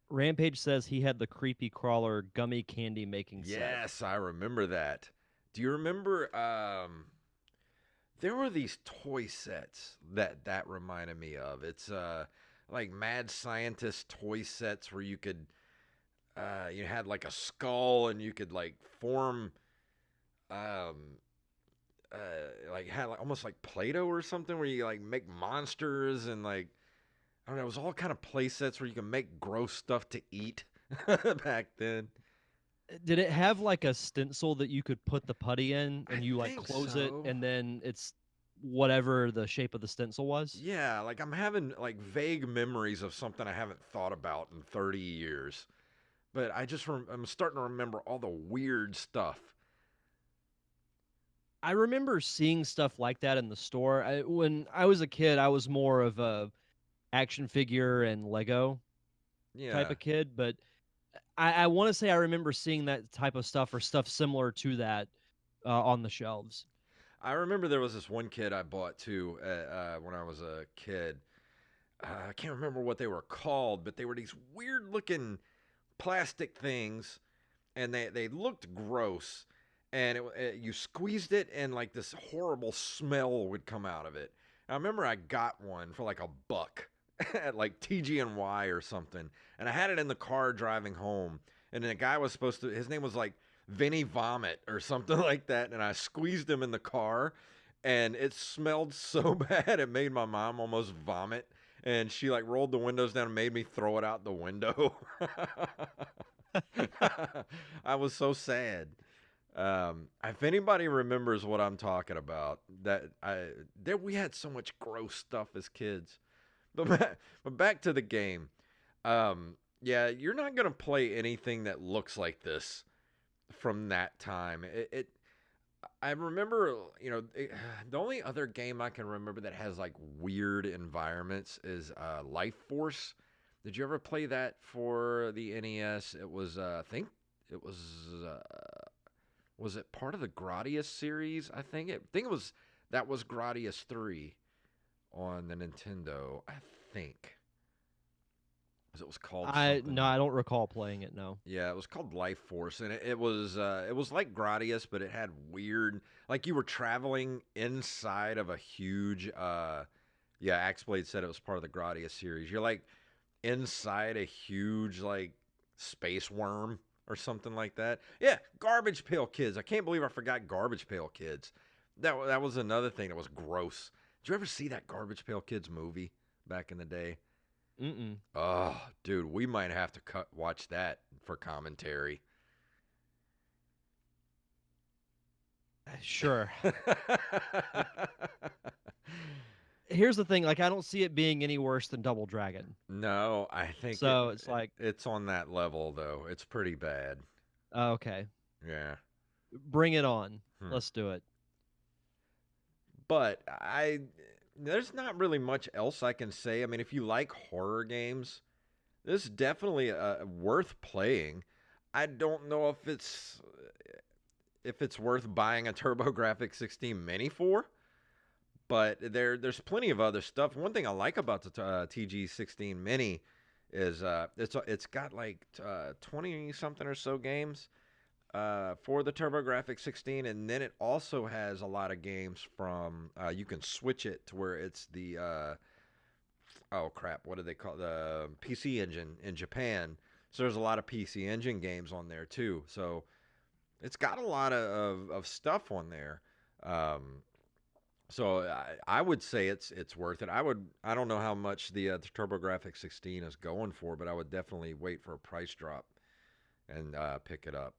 [SPEAKER 1] Rampage says he had the creepy crawler gummy candy making set.
[SPEAKER 2] Yes, I remember that. Do you remember there were these toy sets that reminded me of. It's like mad scientist toy sets where you had like a skull, and you could like form um like had like almost like Play-Doh or something, where you like make monsters, and like I don't know, it was all kind of play sets where you can make gross stuff to eat back then.
[SPEAKER 1] Did it have like a stencil that you could put the putty in
[SPEAKER 2] I
[SPEAKER 1] and you like
[SPEAKER 2] think
[SPEAKER 1] close it
[SPEAKER 2] so.
[SPEAKER 1] and then it's whatever the shape of the stencil was?
[SPEAKER 2] Yeah, like I'm having like vague memories of something I haven't thought about in 30 years. But I'm starting to remember all the weird stuff.
[SPEAKER 1] I remember seeing stuff like that in the store. When I was a kid, I was more of a action figure and Lego type
[SPEAKER 2] Yeah.
[SPEAKER 1] of kid, but I want to say I remember seeing that type of stuff or stuff similar to that on the shelves.
[SPEAKER 2] I remember there was this one kid I bought too when I was a kid. I can't remember what they were called, but they were these weird looking plastic things, and they looked gross. And you squeezed it, and like this horrible smell would come out of it. I remember I got one for like $1 at like TGNY or something, and I had it in the car driving home. And the guy was his name was like Vinny Vomit or something like that, and I squeezed him in the car, and it smelled so bad it made my mom almost vomit, and she like rolled the windows down and made me throw it out the window. I was so sad. If anybody remembers what I'm talking about, we had so much gross stuff as kids. But back to the game. Yeah, you're not gonna play anything that looks like this from that time. I remember, the only other game I can remember that has like weird environments is Life Force. Did you ever play that for the NES? It was, I think it was it part of the Gradius series? That was Gradius 3 on the Nintendo, I think. 'Cause it was called
[SPEAKER 1] No,
[SPEAKER 2] something.
[SPEAKER 1] I don't recall playing it. No.
[SPEAKER 2] Yeah, it was called Life Force, and it was like Gradius, but it had weird, like you were traveling inside of a huge. Yeah, Axblade said it was part of the Gradius series. You're like inside a huge like space worm or something like that. Yeah, Garbage Pail Kids. I can't believe I forgot Garbage Pail Kids. That was another thing that was gross. Did you ever see that Garbage Pail Kids movie back in the day?
[SPEAKER 1] Mm-mm.
[SPEAKER 2] Oh, dude, we might have to watch that for commentary.
[SPEAKER 1] Sure. Here's the thing, like I don't see it being any worse than Double Dragon.
[SPEAKER 2] No, I think
[SPEAKER 1] So it's like,
[SPEAKER 2] it's on that level though. It's pretty bad.
[SPEAKER 1] okay,
[SPEAKER 2] Yeah.
[SPEAKER 1] bring it on.
[SPEAKER 2] Hmm.
[SPEAKER 1] Let's do it.
[SPEAKER 2] But there's not really much else I can say. I mean, if you like horror games, this is definitely worth playing. I don't know if if it's worth buying a Turbor-Grafx 16 Mini for. But there's plenty of other stuff. One thing I like about the TG16 Mini is it's got like 20 something or so games for the Turbor-Grafx 16, and then it also has a lot of games from you can switch it to where it's the oh crap, what do they call the PC Engine in Japan? So there's a lot of PC Engine games on there too. So it's got a lot of stuff on there. So I would say it's worth it. I don't know how much the Turbor-Grafx 16 is going for, but I would definitely wait for a price drop and pick it up.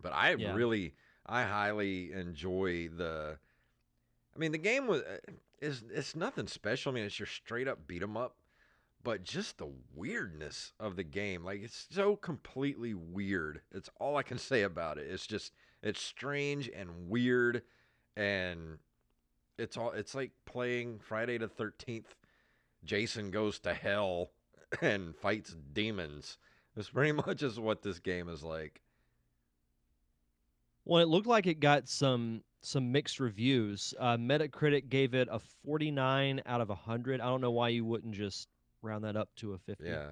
[SPEAKER 2] But
[SPEAKER 1] Yeah.
[SPEAKER 2] I highly enjoy the. I mean, the game is it's nothing special. I mean, it's your straight up beat 'em up, but just the weirdness of the game, like it's so completely weird. It's all I can say about it. It's strange and weird, and it's like playing Friday the 13th. Jason goes to hell and fights demons. This pretty much is what this game is like.
[SPEAKER 1] Well, it looked like it got some mixed reviews. Metacritic gave it a 49 out of 100. I don't know why you wouldn't just round that up to a 50.
[SPEAKER 2] Yeah.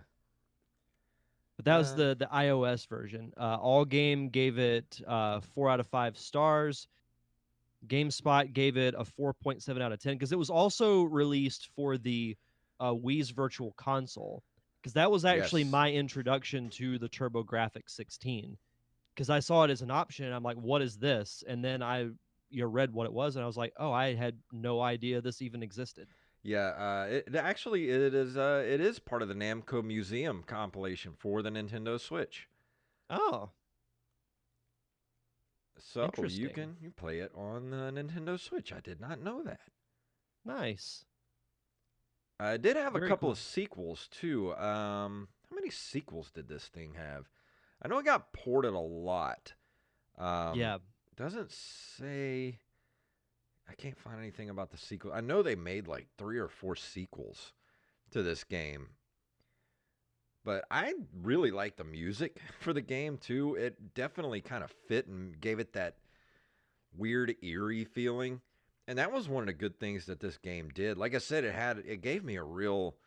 [SPEAKER 1] But that was the iOS version. All Game gave it 4 out of 5 stars. GameSpot gave it a 4.7 out of 10 because it was also released for the Wii's Virtual Console. Because that was actually
[SPEAKER 2] Yes.
[SPEAKER 1] my introduction to the Turbor-Grafx 16. Because I saw it as an option, and I'm like, "What is this?" And then read what it was, and I was like, "Oh, I had no idea this even existed."
[SPEAKER 2] Yeah, it is part of the Namco Museum compilation for the Nintendo Switch.
[SPEAKER 1] Oh,
[SPEAKER 2] So
[SPEAKER 1] interesting.
[SPEAKER 2] you play it on the Nintendo Switch. I did not know that.
[SPEAKER 1] Nice.
[SPEAKER 2] I did have a
[SPEAKER 1] Very
[SPEAKER 2] couple of
[SPEAKER 1] cool.
[SPEAKER 2] sequels too. How many sequels did this thing have? I know it got ported a lot. Um,
[SPEAKER 1] Yeah.
[SPEAKER 2] doesn't say. I can't find anything about the sequel. I know they made like 3 or 4 sequels to this game. But I really like the music for the game too. It definitely kind of fit and gave it that weird eerie feeling. And that was one of the good things that this game did. Like I said, it gave me a real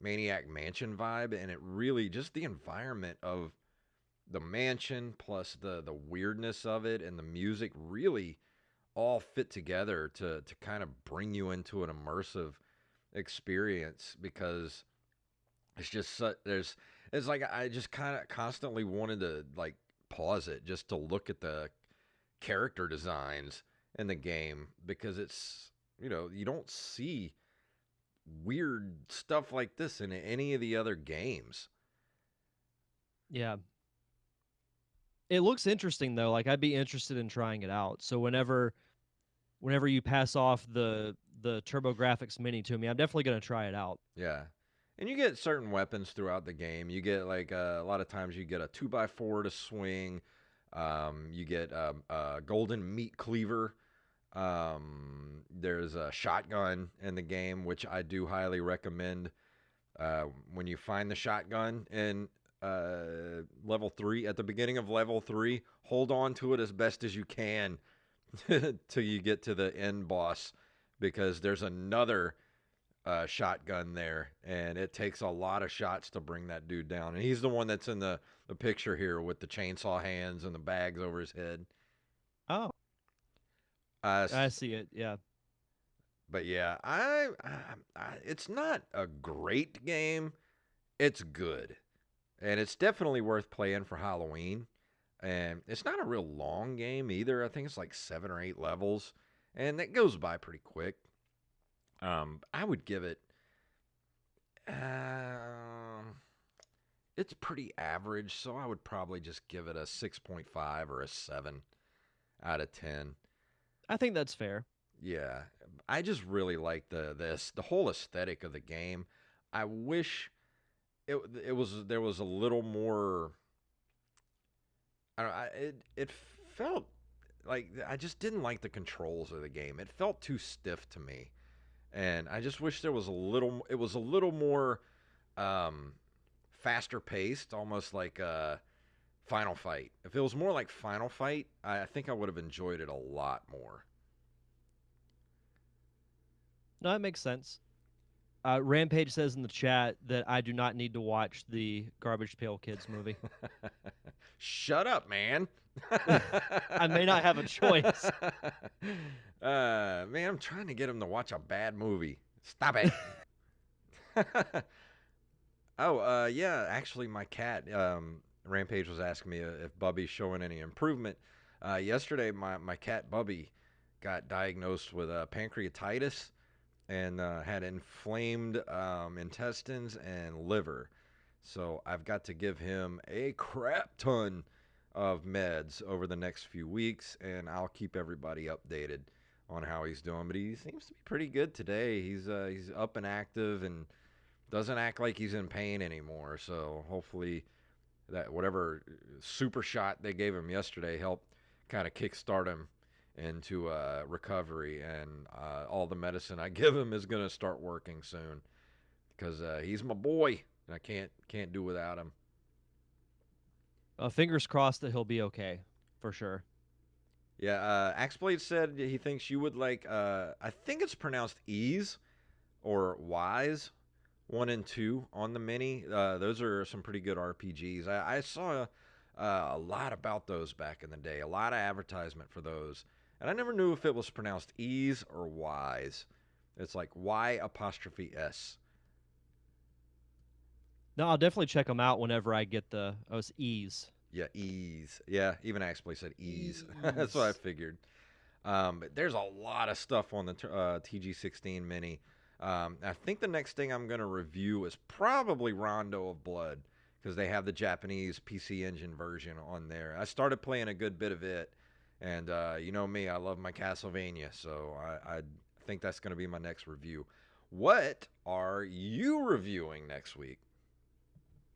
[SPEAKER 2] Maniac Mansion vibe, and it really just the environment of the mansion plus the weirdness of it and the music really all fit together to kind of bring you into an immersive experience because it's just it's like I just kind of constantly wanted to like pause it just to look at the character designs in the game because it's you don't see weird stuff like this in any of the other games.
[SPEAKER 1] Yeah. It looks interesting though. Like I'd be interested in trying it out. So whenever you pass off the Turbografx Mini to me, I'm definitely going to try it out.
[SPEAKER 2] Yeah. And you get certain weapons throughout the game. You get like a lot of times you get a 2x4 to swing. You get a golden meat cleaver. There's a shotgun in the game, which I do highly recommend. When you find the shotgun in level 3, at the beginning of level 3, hold on to it as best as you can till you get to the end boss because there's another shotgun there, and it takes a lot of shots to bring that dude down. And he's the one that's in the picture here with the chainsaw hands and the bags over his head.
[SPEAKER 1] Oh,
[SPEAKER 2] Uh,
[SPEAKER 1] I see it. Yeah.
[SPEAKER 2] but yeah, it's not a great game. It's good, and it's definitely worth playing for Halloween. And it's not a real long game either. I think it's like 7 or 8 levels, and that goes by pretty quick. I would give it. It's pretty average, so I would probably just give it a 6.5 or a 7 out of 10.
[SPEAKER 1] I think that's fair.
[SPEAKER 2] Yeah, I just really like the whole aesthetic of the game. I wish it was there was a little more. I don't. It felt like I just didn't like the controls of the game. It felt too stiff to me, and I just wish there was a little. It was a little more um, faster paced, almost like Final Fight. If it was more like Final Fight, I think I would have enjoyed it a lot more.
[SPEAKER 1] No, that makes sense. Rampage says in the chat that I do not need to watch the Garbage Pail Kids movie.
[SPEAKER 2] Shut up, man.
[SPEAKER 1] I may not have a choice.
[SPEAKER 2] Man, I'm trying to get him to watch a bad movie. Stop it. Oh, yeah. Actually, my cat, Rampage, was asking me if Bubby's showing any improvement. Yesterday, my cat Bubby got diagnosed with pancreatitis and had inflamed intestines and liver. So I've got to give him a crap ton of meds over the next few weeks, and I'll keep everybody updated on how he's doing. But he seems to be pretty good today. He's up and active and doesn't act like he's in pain anymore. So hopefully that whatever super shot they gave him yesterday helped kind of kickstart him into recovery, and all the medicine I give him is going to start working soon because he's my boy. And I can't do without him.
[SPEAKER 1] Fingers crossed that he'll be okay, for sure.
[SPEAKER 2] Yeah, Axeblade said he thinks you would like, I think it's pronounced Ease or Wise 1 and 2 on the Mini. Those are some pretty good RPGs. I saw a lot about those back in the day, a lot of advertisement for those. And I never knew if it was pronounced Ease or Wise. It's like Y''S.
[SPEAKER 1] No, I'll definitely check them out whenever I get the it's Ease.
[SPEAKER 2] Yeah, Ease. Yeah, even Axeblade said Ease. That's what I figured. But there's a lot of stuff on the TG16 Mini. I think the next thing I'm going to review is probably Rondo of Blood because they have the Japanese PC Engine version on there. I started playing a good bit of it, and you know me, I love my Castlevania, so I think that's going to be my next review. What are you reviewing next week?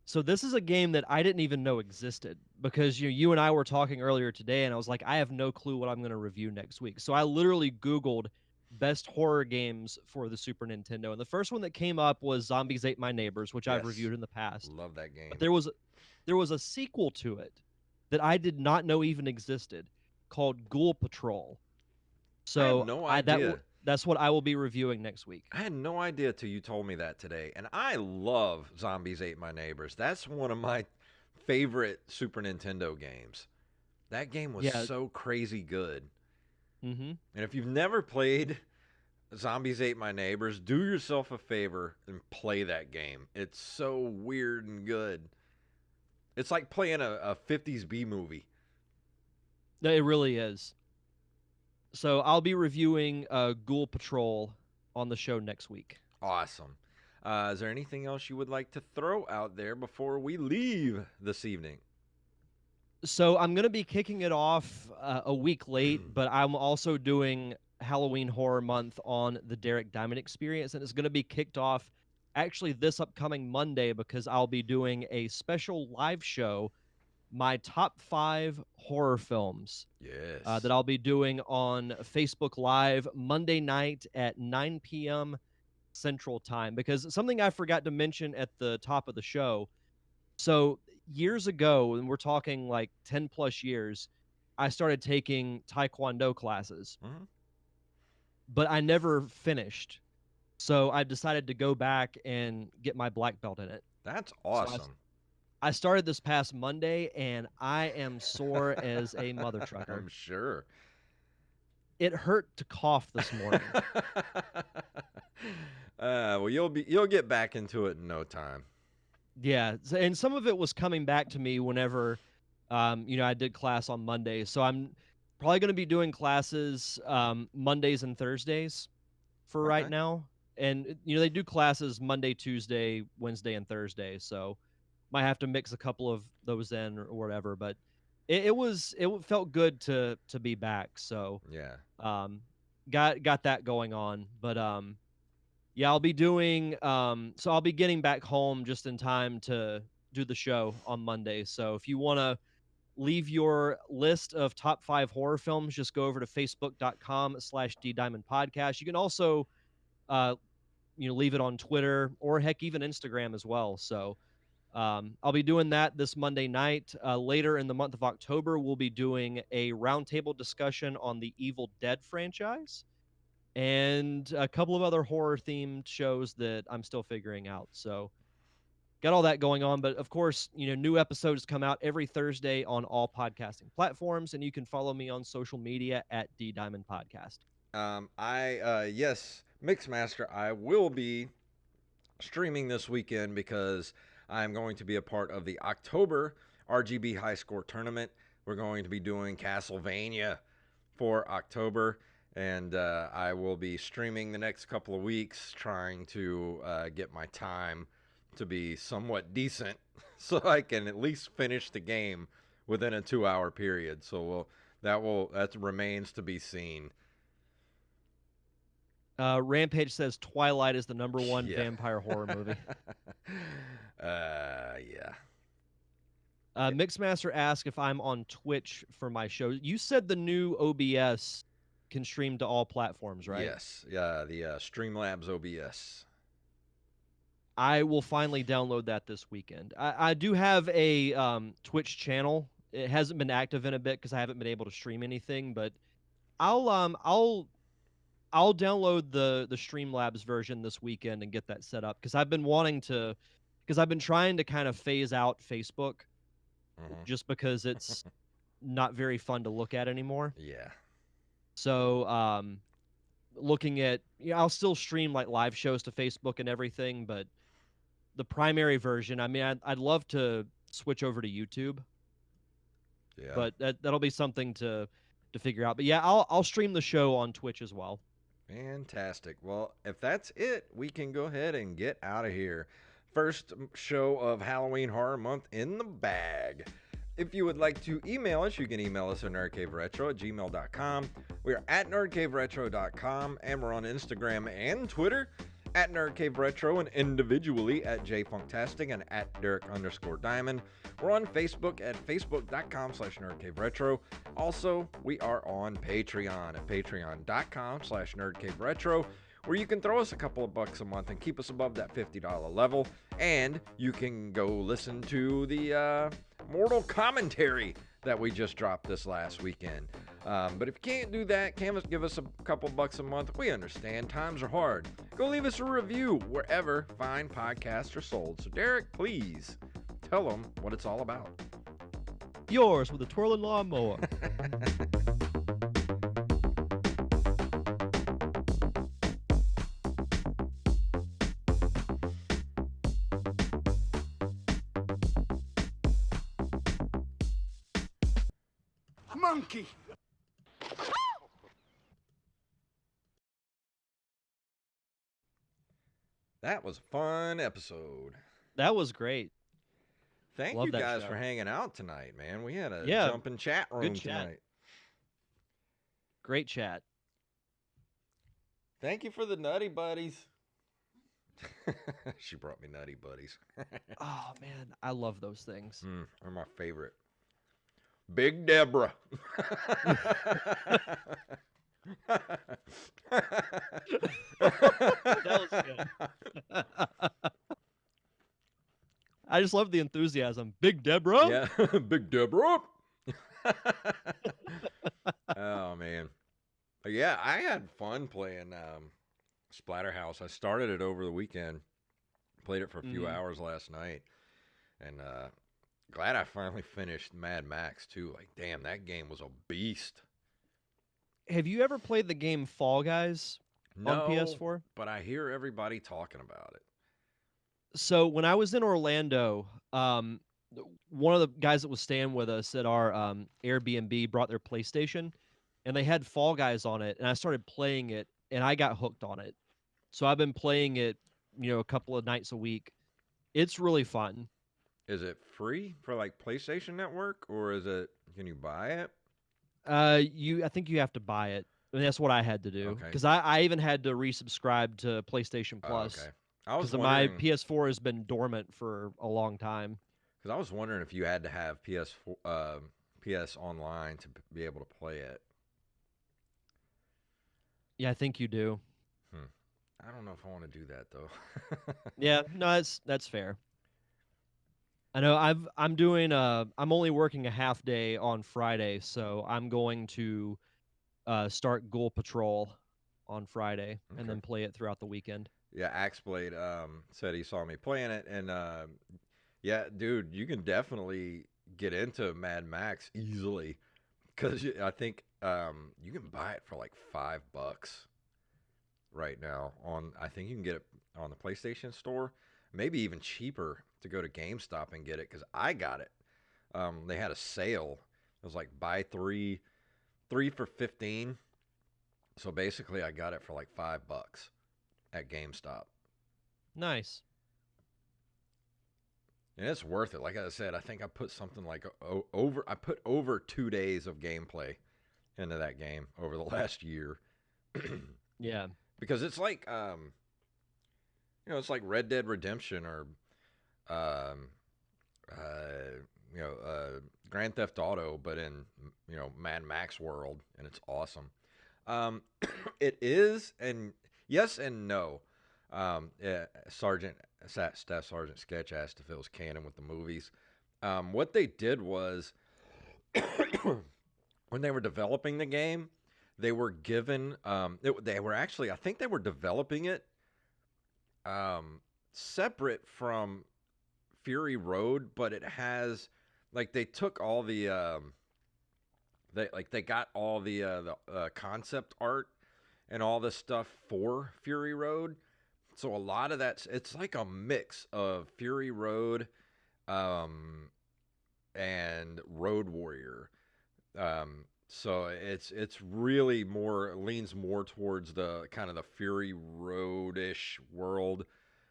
[SPEAKER 1] So this is a game that I didn't even know existed because you and I were talking earlier today, and I was like, I have no clue what I'm going to review next week. So I literally Googled best horror games for the Super Nintendo, and the first one that came up was Zombies Ate My Neighbors, which I've reviewed in the past.
[SPEAKER 2] Love that game.
[SPEAKER 1] But there was a sequel to it that I did not know even existed called Ghoul Patrol. So
[SPEAKER 2] I had no idea.
[SPEAKER 1] That's what I will be reviewing next week.
[SPEAKER 2] I had no idea till you told me that today. And I love Zombies Ate My Neighbors. That's one of my favorite Super Nintendo games. That game was so crazy good.
[SPEAKER 1] Mm-hmm.
[SPEAKER 2] And if you've never played Zombies Ate My Neighbors, do yourself a favor and play that game. It's so weird and good. It's like playing a 50s B movie.
[SPEAKER 1] It really is. So I'll be reviewing Ghoul Patrol on the show next week.
[SPEAKER 2] Awesome. Is there anything else you would like to throw out there before we leave this evening?
[SPEAKER 1] So I'm going to be kicking it off a week late, but I'm also doing Halloween Horror Month on the Derek Diamond Experience, and it's going to be kicked off actually this upcoming Monday because I'll be doing a special live show, my top 5 horror films.
[SPEAKER 2] Yes.
[SPEAKER 1] That I'll be doing on Facebook Live Monday night at 9 p.m. Central Time. Because something I forgot to mention at the top of the show. So years ago, and we're talking like 10 plus years, I started taking Taekwondo classes.
[SPEAKER 2] Mm-hmm.
[SPEAKER 1] But I never finished. So I decided to go back and get my black belt in it.
[SPEAKER 2] That's awesome.
[SPEAKER 1] So I started this past Monday, and I am sore as a mother trucker.
[SPEAKER 2] I'm sure.
[SPEAKER 1] It hurt to cough this morning.
[SPEAKER 2] Well, you'll get back into it in no time.
[SPEAKER 1] Yeah, and some of it was coming back to me whenever, I did class on Monday. So I'm probably going to be doing classes Mondays and Thursdays for right now. And they do classes Monday, Tuesday, Wednesday, and Thursday. So might have to mix a couple of those in or whatever, but it felt good to be back. So
[SPEAKER 2] yeah,
[SPEAKER 1] got that going on, but yeah, I'll be doing so I'll be getting back home just in time to do the show on Monday. So if you want to leave your list of top 5 horror films, just go over to facebook.com/ddiamondpodcast. You can also leave it on Twitter or heck even Instagram as well. So I'll be doing that this Monday night. Later in the month of October, we'll be doing a roundtable discussion on the Evil Dead franchise and a couple of other horror-themed shows that I'm still figuring out. So got all that going on. But of course, new episodes come out every Thursday on all podcasting platforms, and you can follow me on social media at D Diamond Podcast.
[SPEAKER 2] Yes, Mixmaster, I will be streaming this weekend because I'm going to be a part of the October RGB High Score Tournament. We're going to be doing Castlevania for October, and I will be streaming the next couple of weeks, trying to get my time to be somewhat decent so I can at least finish the game within a 2-hour period. So that remains to be seen.
[SPEAKER 1] Rampage says Twilight is the #1
[SPEAKER 2] Yeah.
[SPEAKER 1] vampire horror movie.
[SPEAKER 2] Yeah.
[SPEAKER 1] Mixmaster asked if I'm on Twitch for my show. You said the new OBS can stream to all platforms, right?
[SPEAKER 2] Yes. Yeah, the Streamlabs OBS.
[SPEAKER 1] I will finally download that this weekend. I do have a Twitch channel. It hasn't been active in a bit because I haven't been able to stream anything, but I'll download the Streamlabs version this weekend and get that set up because I've been trying to kind of phase out Facebook just because it's not very fun to look at anymore.
[SPEAKER 2] Yeah.
[SPEAKER 1] So looking at I'll still stream like live shows to Facebook and everything, but the primary version, I mean, I'd love to switch over to YouTube.
[SPEAKER 2] Yeah.
[SPEAKER 1] But that'll be something to figure out. But yeah, I'll stream the show on Twitch as well.
[SPEAKER 2] Fantastic. Well, if that's it, we can go ahead and get out of here. First show of Halloween Horror Month in the bag. If you would like to email us, you can email us at nerdcaveretro@gmail.com. We are at nerdcaveretro.com, and we're on Instagram and Twitter at nerdcaveretro, and individually at JayFunktastic and at Derek_Diamond. We're on Facebook at facebook.com/nerdcaveretro. Also, we are on Patreon at patreon.com/nerdcaveretro, where you can throw us a couple of bucks a month and keep us above that $50 level. And you can go listen to the Mortal commentary that we just dropped this last weekend. But if you can't do that, give us a couple bucks a month. We understand times are hard. Go leave us a review wherever fine podcasts are sold. So Derek, please tell them what it's all about.
[SPEAKER 1] Yours with a twirling lawnmower.
[SPEAKER 3] Monkey!
[SPEAKER 2] That was a fun episode.
[SPEAKER 1] That was great.
[SPEAKER 2] Thank
[SPEAKER 1] Love
[SPEAKER 2] you
[SPEAKER 1] that
[SPEAKER 2] guys
[SPEAKER 1] show.
[SPEAKER 2] for hanging out tonight, man. We had a
[SPEAKER 1] Yeah,
[SPEAKER 2] jumping chat room
[SPEAKER 1] good chat.
[SPEAKER 2] tonight.
[SPEAKER 1] Great chat.
[SPEAKER 2] Thank you for the Nutty Buddies. She brought me Nutty Buddies.
[SPEAKER 1] Oh man, I love those things.
[SPEAKER 2] They're my favorite. Big Deborah.
[SPEAKER 1] That was good. I just love the enthusiasm. Big Deborah.
[SPEAKER 2] Yeah, Big Deborah. Oh man, yeah, I had fun playing Splatterhouse. I started it over the weekend, played it for a few hours last night, and glad I finally finished Mad Max too. Like, damn, that game was a beast.
[SPEAKER 1] Have you ever played the game Fall Guys on PS4?
[SPEAKER 2] But I hear everybody talking about it.
[SPEAKER 1] So when I was in Orlando, one of the guys that was staying with us at our Airbnb brought their PlayStation, and they had Fall Guys on it, and I started playing it, and I got hooked on it. So I've been playing it, a couple of nights a week. It's really fun.
[SPEAKER 2] Is it free for like PlayStation Network, or can you buy it?
[SPEAKER 1] I think you have to buy it. And that's what I had to do because I even had to resubscribe to PlayStation Plus.
[SPEAKER 2] Okay. I was
[SPEAKER 1] because my PS4 has been dormant for a long time.
[SPEAKER 2] Because I was wondering if you had to have PS4, PS Online to be able to play it.
[SPEAKER 1] Yeah, I think you do.
[SPEAKER 2] I don't know if I want to do that though.
[SPEAKER 1] Yeah, no, that's fair. I know I'm doing I'm only working a half day on Friday, so I'm going to start Ghoul Patrol on Friday and
[SPEAKER 2] Okay.
[SPEAKER 1] then play it throughout the weekend.
[SPEAKER 2] Yeah, Axblade said he saw me playing it, and yeah, dude, you can definitely get into Mad Max easily because I think you can buy it for like $5 right now on. I think you can get it on the PlayStation Store, maybe even cheaper to go to GameStop and get it because I got it. They had a sale. It was like buy three for 15. So basically, I got it for like $5 at GameStop.
[SPEAKER 1] Nice.
[SPEAKER 2] And it's worth it. Like I said, I think I put something like over. I put over 2 days of gameplay into that game over the last year,
[SPEAKER 1] Yeah.
[SPEAKER 2] because it's like it's like Red Dead Redemption or um, Grand Theft Auto, but in Mad Max world, and it's awesome. Um, it is, and yes and no. Yeah, Staff Sergeant Sketch asked if it was canon with the movies. What they did was when they were developing the game, they were given. They were actually, I think they were developing it separate from Fury Road, but it has like they took all the they got all the concept art and all this stuff for Fury Road. So a lot of that, it's like a mix of Fury Road um, and Road Warrior. So it's really more leans more towards the kind of the Fury Road-ish world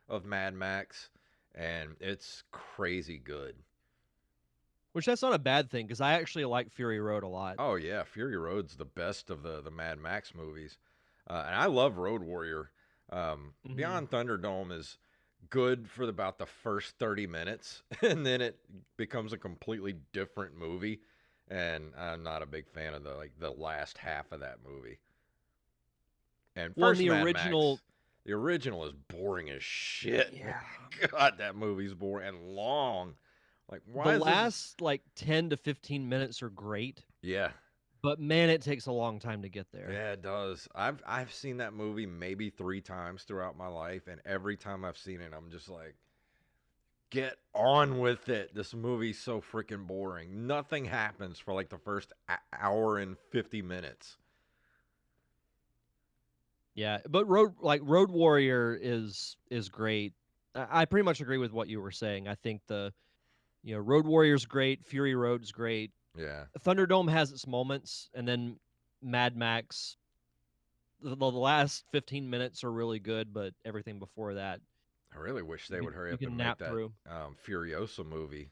[SPEAKER 2] of Mad Max, and it's crazy good.
[SPEAKER 1] Which that's not a bad thing because I actually like Fury Road a lot.
[SPEAKER 2] Oh yeah, Fury Road's the best of the Mad Max movies, and I love Road Warrior.
[SPEAKER 1] Hmm.
[SPEAKER 2] Beyond Thunderdome is good for about the first 30 minutes, and then it becomes a completely different movie. And I'm not a big fan of the last half of that movie. And
[SPEAKER 1] Well, in
[SPEAKER 2] first
[SPEAKER 1] the
[SPEAKER 2] Mad Max,
[SPEAKER 1] original,
[SPEAKER 2] the original is boring as shit. Man.
[SPEAKER 1] yeah,
[SPEAKER 2] God, that movie's boring and long. Like,
[SPEAKER 1] the
[SPEAKER 2] why is this?
[SPEAKER 1] last like 10 to 15 minutes are great,
[SPEAKER 2] Yeah,
[SPEAKER 1] but man, it takes a long time to get there.
[SPEAKER 2] yeah, it does. I've seen that movie maybe 3 times throughout my life, and every time I've seen it, I'm just like, get on with it. This movie's so freaking boring. Nothing happens for like the first hour and 50 minutes.
[SPEAKER 1] Yeah, but Road Warrior is great. I pretty much agree with what you were saying. I think Road Warrior's great, Fury Road's great.
[SPEAKER 2] Yeah.
[SPEAKER 1] Thunderdome has its moments, and then Mad Max. The last 15 minutes are really good, but everything before that,
[SPEAKER 2] I really wish they
[SPEAKER 1] you
[SPEAKER 2] would
[SPEAKER 1] can
[SPEAKER 2] hurry
[SPEAKER 1] you
[SPEAKER 2] up and
[SPEAKER 1] can
[SPEAKER 2] make
[SPEAKER 1] nap
[SPEAKER 2] that
[SPEAKER 1] through.
[SPEAKER 2] Furiosa movie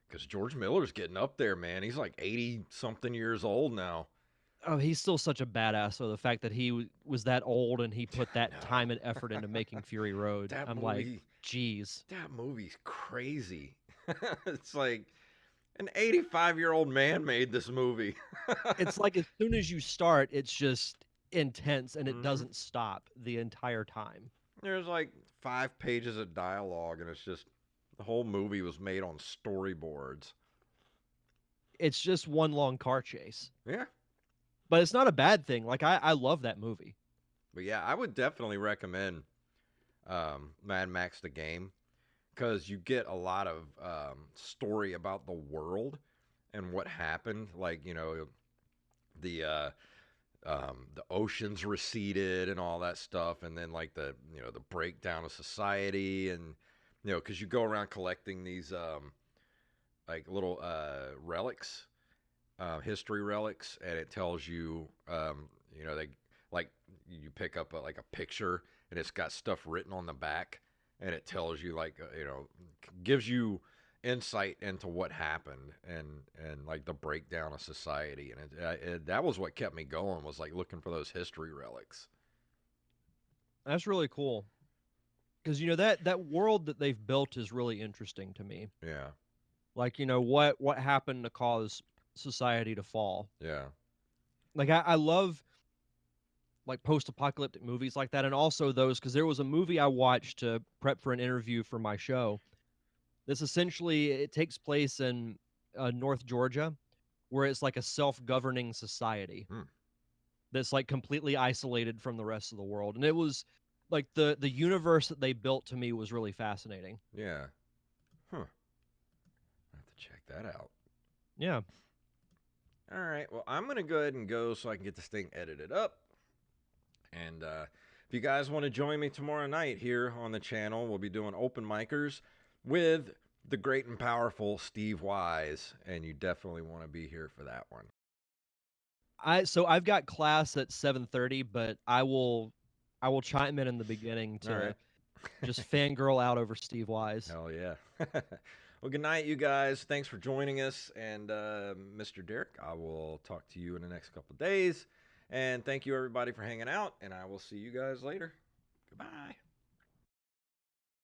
[SPEAKER 2] because George Miller's getting up there, man. He's like 80 something years old now.
[SPEAKER 1] Oh, he's still such a badass. So the fact that he was that old and he put that
[SPEAKER 2] No,
[SPEAKER 1] time and effort into making Fury Road,
[SPEAKER 2] that
[SPEAKER 1] I'm like,
[SPEAKER 2] movie,
[SPEAKER 1] geez.
[SPEAKER 2] that movie's crazy. It's like an 85-year-old man made this movie.
[SPEAKER 1] It's like as soon as you start, it's just intense and it
[SPEAKER 2] Hmm.
[SPEAKER 1] doesn't stop the entire time.
[SPEAKER 2] There's like 5 pages of dialogue, and it's just the whole movie was made on storyboards.
[SPEAKER 1] It's just one long car chase.
[SPEAKER 2] Yeah,
[SPEAKER 1] But it's not a bad thing. Like I love that movie.
[SPEAKER 2] but yeah, I would definitely recommend Mad Max the game because you get a lot of story about the world and what happened. Like the the oceans receded and all that stuff, and then like the breakdown of society, and because you go around collecting these like little relics, history relics, and it tells you they like you pick up like a picture and it's got stuff written on the back, and it tells you like gives you insight into what happened, and like the breakdown of society, and that was what kept me going, was like looking for those history relics.
[SPEAKER 1] That's really cool. Because that world that they've built is really interesting to me.
[SPEAKER 2] Yeah,
[SPEAKER 1] Like, what happened to cause society to fall.
[SPEAKER 2] yeah.
[SPEAKER 1] Like I love like post-apocalyptic movies like that, and also those because there was a movie I watched to prep for an interview for my show. This essentially it takes place in North Georgia, where it's like a self-governing society
[SPEAKER 2] Hmm.
[SPEAKER 1] that's like completely isolated from the rest of the world. And it was like the universe that they built to me was really fascinating.
[SPEAKER 2] Yeah. Huh. I have to check that out.
[SPEAKER 1] Yeah.
[SPEAKER 2] All right. Well, I'm gonna go ahead and go so I can get this thing edited up. And if you guys want to join me tomorrow night here on the channel, we'll be doing open micers with the great and powerful Steve Wise, and you definitely want to be here for that one.
[SPEAKER 1] So I've got class at 7:30, but I will chime in the beginning
[SPEAKER 2] All
[SPEAKER 1] to
[SPEAKER 2] right.
[SPEAKER 1] just fangirl out over Steve Wise.
[SPEAKER 2] Hell yeah. Well, good night, you guys. Thanks for joining us. And Mr. Derek, I will talk to you in the next couple days. And thank you, everybody, for hanging out. And I will see you guys later. Goodbye.